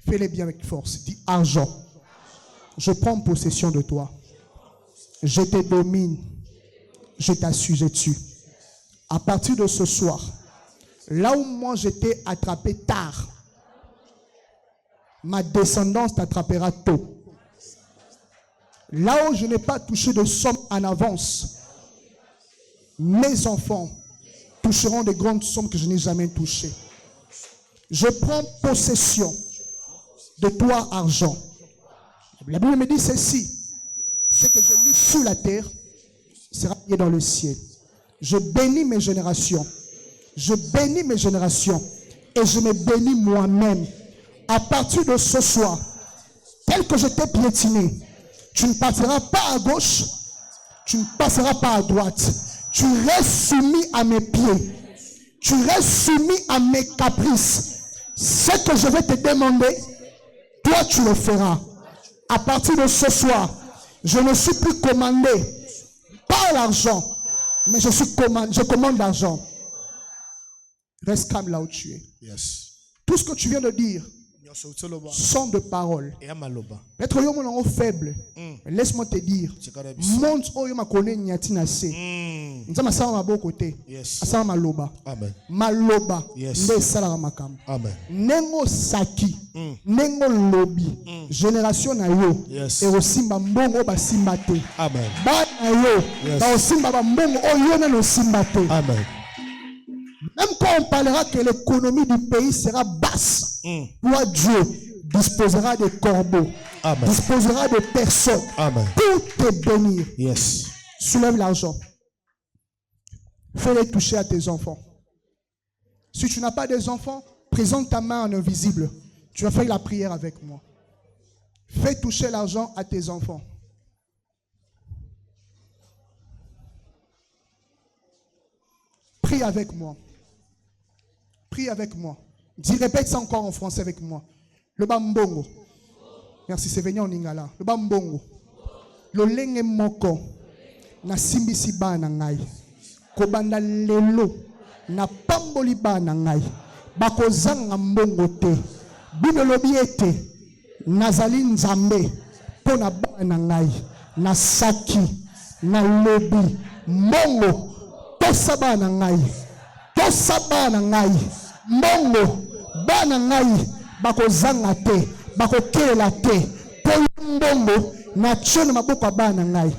Fais-le bien avec force. Dis argent. Je prends possession de toi. Je te domine. Je t'assujettis. À partir de ce soir, là où moi j'étais attrapé tard, ma descendance t'attrapera tôt. Là où je n'ai pas touché de somme en avance, mes enfants toucheront des grandes sommes que je n'ai jamais touchées. Je prends possession de toi, argent. La Bible me dit ceci: c'est que je lis sous la terre sera lié dans le ciel. Je bénis mes générations. Je bénis mes générations. Et je me bénis moi-même. À partir de ce soir, tel que je t'ai piétiné, tu ne passeras pas à gauche, tu ne passeras pas à droite. Tu restes soumis à mes pieds. Tu restes soumis à mes caprices. Ce que je vais te demander, toi tu le feras. À partir de ce soir, je ne suis plus commandé par l'argent, mais je commande l'argent. Reste calme là où tu es. Tout ce que tu viens de dire sont de paroles. Peut-être que tu es faible. Laisse-moi te dire. Monte où tu connais Nyatina se. Nous sommes à ma côté. À ma loba. Maloba. Ne salara makam. Nengo saki. Nengo lobby. Génération na yo. Et aussi mbongo ba simbate. Amen. Ba na yo. Ba osimba ba mbongo o yo na no simbate. Amen. Même quand on parlera que l'économie du pays sera basse, toi Dieu disposera de corbeaux, disposera de personnes pour te bénir. Soulève l'argent. Fais-les toucher à tes enfants. Si tu n'as pas des enfants, présente ta main en invisible. Tu vas faire la prière avec moi. Fais toucher l'argent à tes enfants. Prie avec moi. Prie avec moi. Dis, répète ça encore en français avec moi. Le bambongo. Merci, c'est venu en lingala. Le bambongo. Le lenge moko. Na simbisi ba na ngai. Kobanda lelo. Na pamboli ba na ngai. Bako zanga mbongo te. Bino lobi ete. Nazali nzambe. Pona ba na ngai. Na saki. Na lobi. Mbongo. Tosa ba na ngai. Tosa ba na ngai. Mbongo bana ngai bako zanga te bako kela te po mbongo na tshona maboko bana ngai.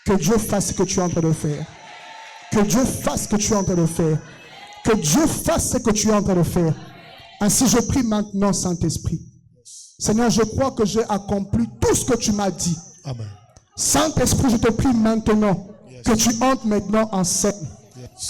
Que Dieu fasse ce que tu es en train de faire. Que Dieu fasse ce que tu es en train de faire. Que Dieu fasse ce que tu es en train de faire. Ainsi je prie maintenant, Saint-Esprit. Seigneur, je crois que j'ai accompli tout ce que tu m'as dit. Amen. Saint-Esprit, je te prie maintenant que tu entres maintenant en scène.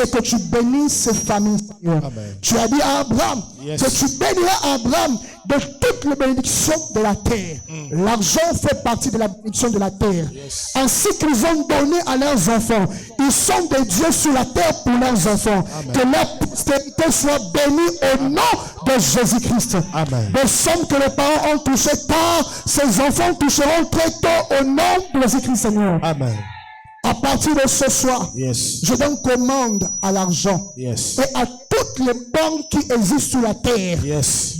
Et que tu bénisses ces familles, Seigneur. Tu as dit à Abraham que tu béniras Abraham de toutes les bénédictions de la terre. L'argent fait partie de la bénédiction de la terre. Ainsi qu'ils ont donné à leurs enfants. Ils sont des dieux sur la terre pour leurs enfants. Que leur postérité soit bénie au nom de Jésus-Christ. Les sommes que les parents ont touchées tard, ces enfants toucheront très tôt au nom de Jésus-Christ, Seigneur. Amen. À partir de ce soir, je donne commande à l'argent et à toutes les banques qui existent sur la terre.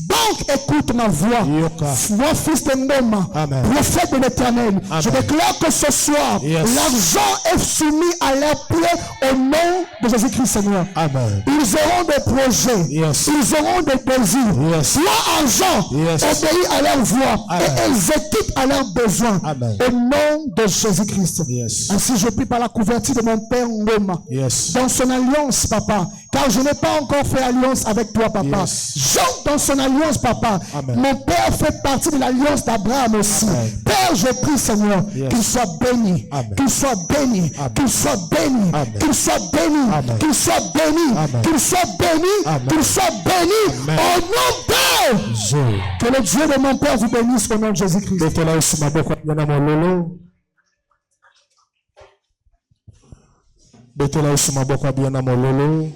Banque, écoute ma voix. Moi, fils de Ngoma, prophète de l'Éternel, je déclare que ce soir, l'argent est soumis à leurs pieds au nom de Jésus-Christ, Seigneur. Ils auront des projets, ils auront des désirs. Soit argent obéit à leur voix et exécute à leurs besoins au nom de Jésus-Christ. Ainsi, je prie par la couverture de mon père Ngoma dans son alliance, papa, car je n'ai pas encore fait alliance avec toi, papa. J'entre dans son alliance, papa. Mon père fait partie de l'alliance d'Abraham aussi. Père, je prie, Seigneur, qu'il soit béni, qu'il soit béni, qu'il soit béni, qu'il soit béni, qu'il soit béni, qu'il soit béni, qu'il soit béni au nom de Dieu. Que le Dieu de mon père vous bénisse au nom de Jésus-Christ. Betela Yesu maboko bien na mololo.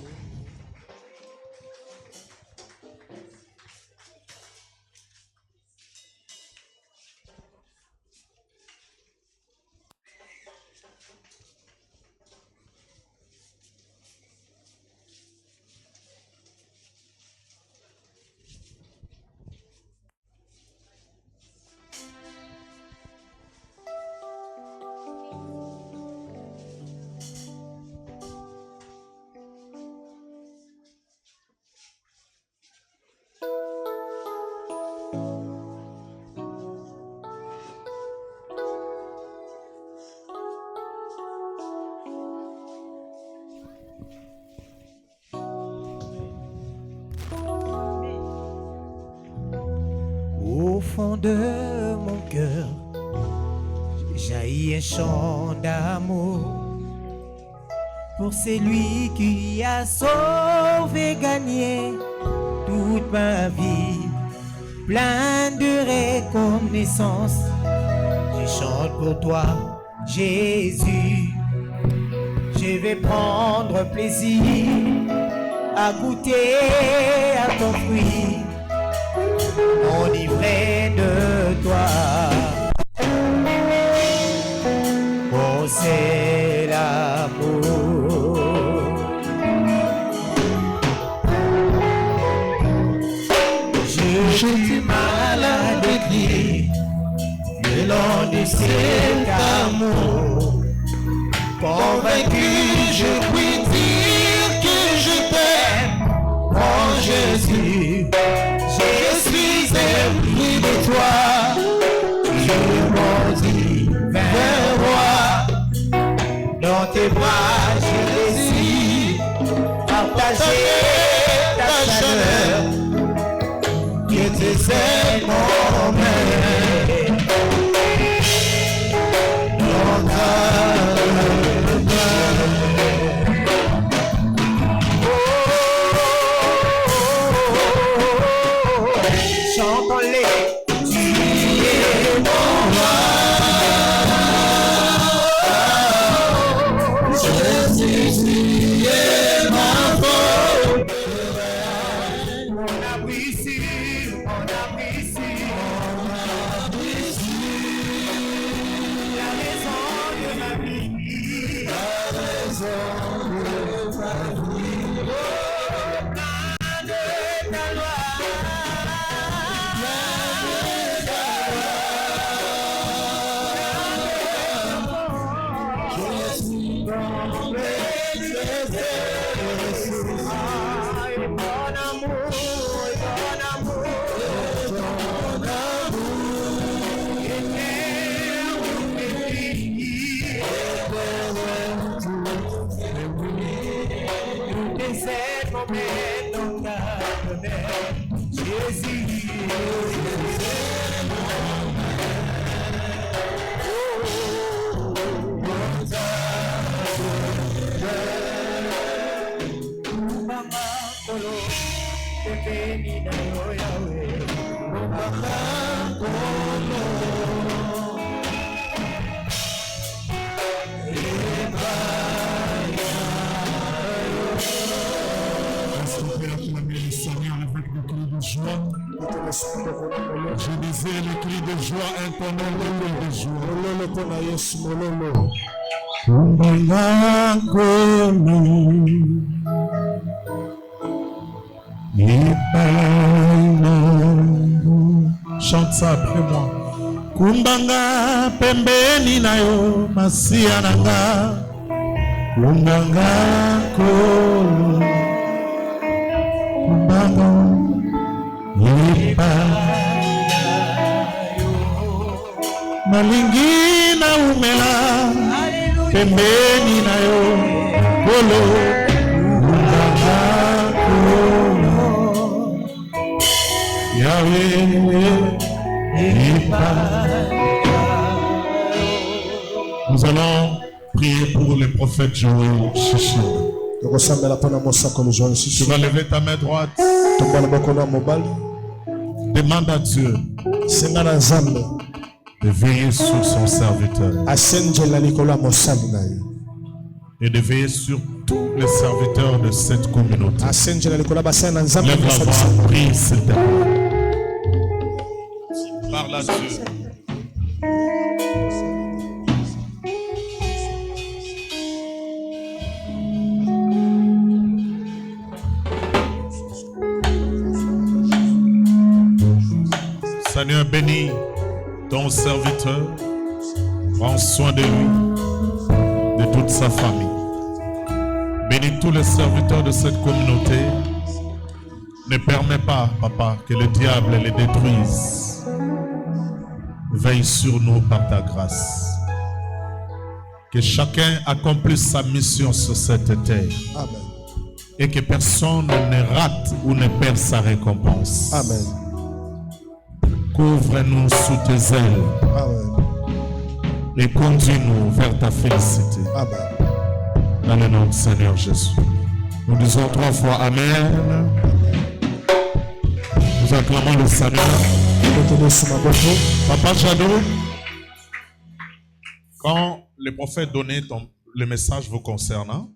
Au fond de mon cœur, jaillit un chant d'amour pour celui qui a sauvé, gagné toute ma vie, plein de reconnaissance. Je chante pour toi, Jésus. Je vais prendre plaisir à goûter à ton fruit, enivré de toi. Oh, c'est l'amour. J'ai du mal à décrire le long de cet amour. Convaincu, je puis dire que je t'aime, oh Jésus. Je suis épris de toi, je bondis vers toi. Dans tes bras, je désire partager ta chaleur. Que tes ailes m'emmènent dans ta chantons-les, tu es mon roi. Jésus, tu es ma faute. On appuie sur, on appuie sur, on appuie sur la raison de ma vie, la raison de ma vie. Oh, plein de ta loi. Je disais le cri de joie, intonnant le cri de joie. Mololo pona Yesu mololo. Chante ça après moi. Kumbanga pembeni na yo masia nanga. Kumbanga kolo. Kumbanga malingi na umela pembeni na yo kolo Nous allons prier pour le prophète Joël Chichi. Tu vas lever ta main droite. Demande à Dieu de veiller sur son serviteur. et de veiller sur tous les serviteurs de cette communauté. Lève la voix, prie s'il te plaît. Parle à Dieu. Seigneur, bénis ton serviteur, prends soin de lui, de toute sa famille. Bénis tous les serviteurs de cette communauté. Ne permets pas, Papa, que le diable les détruise. Veille sur nous par ta grâce. Que chacun accomplisse sa mission sur cette terre. Amen. Et que personne ne rate ou ne perd sa récompense. Amen. Couvre-nous sous tes ailes. Amen. Et conduis-nous vers ta félicité. Amen. Dans le nom du Seigneur Jésus. Nous disons 3 fois Amen. Nous acclamons le Seigneur. Papa Jado, quand le prophète donnait le message vous concernant,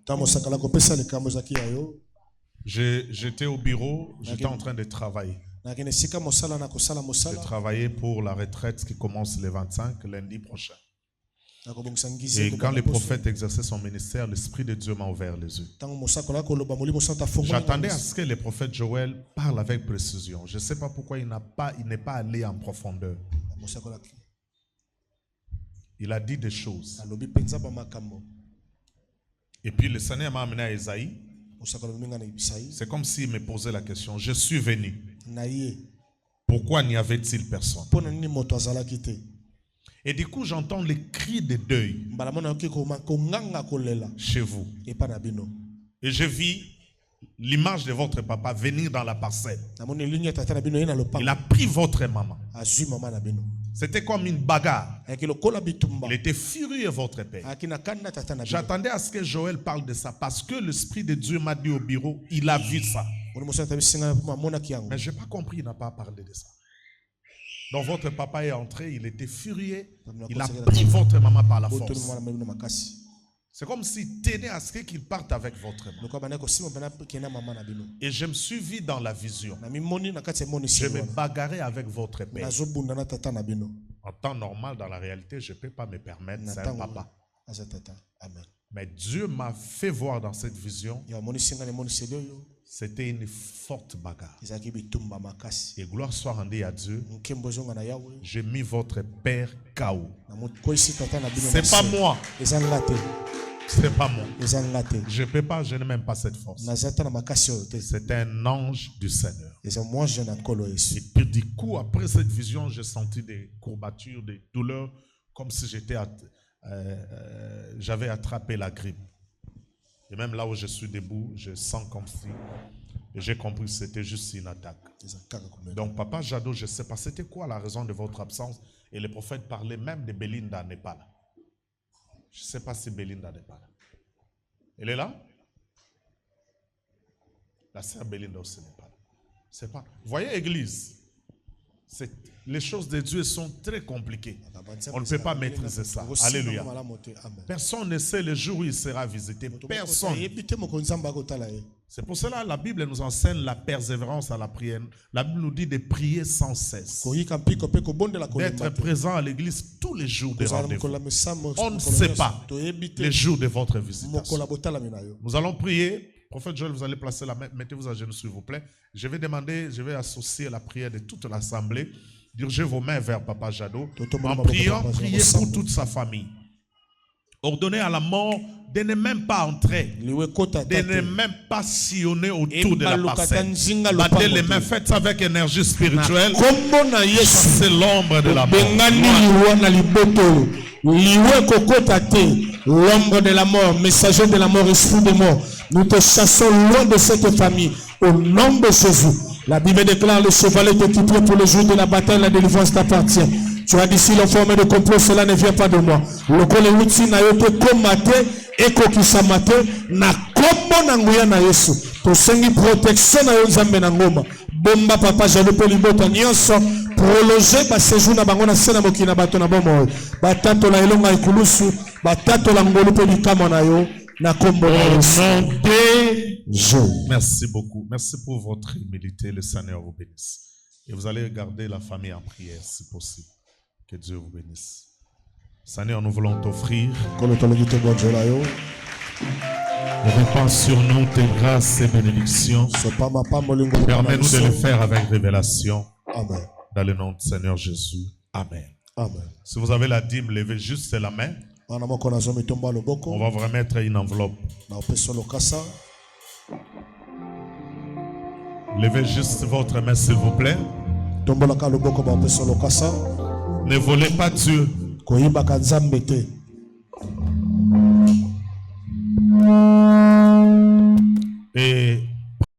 j'étais au bureau, j'étais en train de travailler. Je travaillais pour la retraite qui commence le 25, lundi prochain. Et quand le prophète exerçait son ministère, l'Esprit de Dieu m'a ouvert les yeux. J'attendais à ce que le prophète Joël parle avec précision. Je ne sais pas pourquoi il n'est pas allé en profondeur. Il a dit des choses. Et puis le Seigneur m'a amené à Ésaïe. C'est comme s'il me posait la question. Je suis venu. Pourquoi n'y avait-il personne? Et du coup, j'entends les cris de deuil chez vous. Et je vis l'image de votre papa venir dans la parcelle. Il a pris votre maman. C'était comme une bagarre. Il était furieux, votre père. J'attendais à ce que Joël parle de ça parce que l'Esprit de Dieu m'a dit au bureau, il a vu ça. Mais je n'ai pas compris, il n'a pas parlé de ça. Donc votre papa est entré, il était furieux, il a pris votre maman par la force. C'est comme s'il tenait à ce qu'il parte avec votre maman. Et je me suis vu dans la vision. Je me bagarrais avec votre père. En temps normal, dans la réalité, je ne peux pas me permettre, c'est un papa. Mais Dieu m'a fait voir dans cette vision, c'était une forte bagarre. Et gloire soit rendue à Dieu. J'ai mis votre père KO. C'est pas moi. C'est pas moi. Je ne peux pas, je n'ai même pas cette force. C'est un ange du Seigneur. Et puis du coup, après cette vision, j'ai senti des courbatures, des douleurs, comme si j'avais attrapé la grippe. Et même là où je suis debout, je sens comme si j'ai compris que c'était juste une attaque. Donc Papa Jado, je ne sais pas, c'était quoi la raison de votre absence? Et le prophète parlait même de Belinda n'est pas là. Je ne sais pas si Belinda n'est pas là. Elle est là? La sœur Belinda aussi n'est pas là. C'est pas. Vous voyez, Église, les choses de Dieu sont très compliquées. On ne peut pas maîtriser ça. Alléluia. Personne ne sait le jour où il sera visité. Personne. C'est pour cela que la Bible nous enseigne la persévérance à la prière. La Bible nous dit de prier sans cesse. D'être présent à l'église tous les jours de rendez-vous. On ne sait pas les jours de votre visitation. Nous allons prier. Prophète Joël, vous allez placer la main. Mettez-vous à genoux, s'il vous plaît. Je vais associer la prière de toute l'assemblée. Dirigez vos mains vers Papa Jado. En priant, priez pour toute sa famille. Ordonnez à la mort de ne même pas entrer, de ne même pas sillonner autour de la parcelle. Battez les mains, faites ça avec énergie spirituelle. C'est l'ombre de la mort. L'ombre de la mort, messager de la mort, esprit de mort. Nous te chassons loin de cette famille au nom de Jésus. La Bible déclare le chevalet est équipé pour le jour de la bataille, la délivrance t'appartient. Tu as dit si l'on forme de complot, cela ne vient pas de moi. Le kolewuti na yote komate, eko kisamate, na kombo na nguya na Yesu. Tosengi protection na yo nzambe na ngoma. Bomba Papa Jado pe libota nyonso. Prolonger ba séjour na bango na sena mokina bato na bomo. Batato la elonga ikulusu, batato la ngolu pe likama na yo. Merci beaucoup. Merci pour votre humilité. Le Seigneur vous bénisse. Et vous allez garder la famille en prière si possible. Que Dieu vous bénisse. Seigneur, nous voulons t'offrir. Répands sur nous tes grâces et bénédictions. Permets-nous de le faire avec révélation. Amen. Dans le nom du Seigneur Jésus. Amen. Amen. Si vous avez la dîme, levez juste la main. On va vous remettre une enveloppe. Levez juste votre main, s'il vous plaît. Ne volez pas Dieu.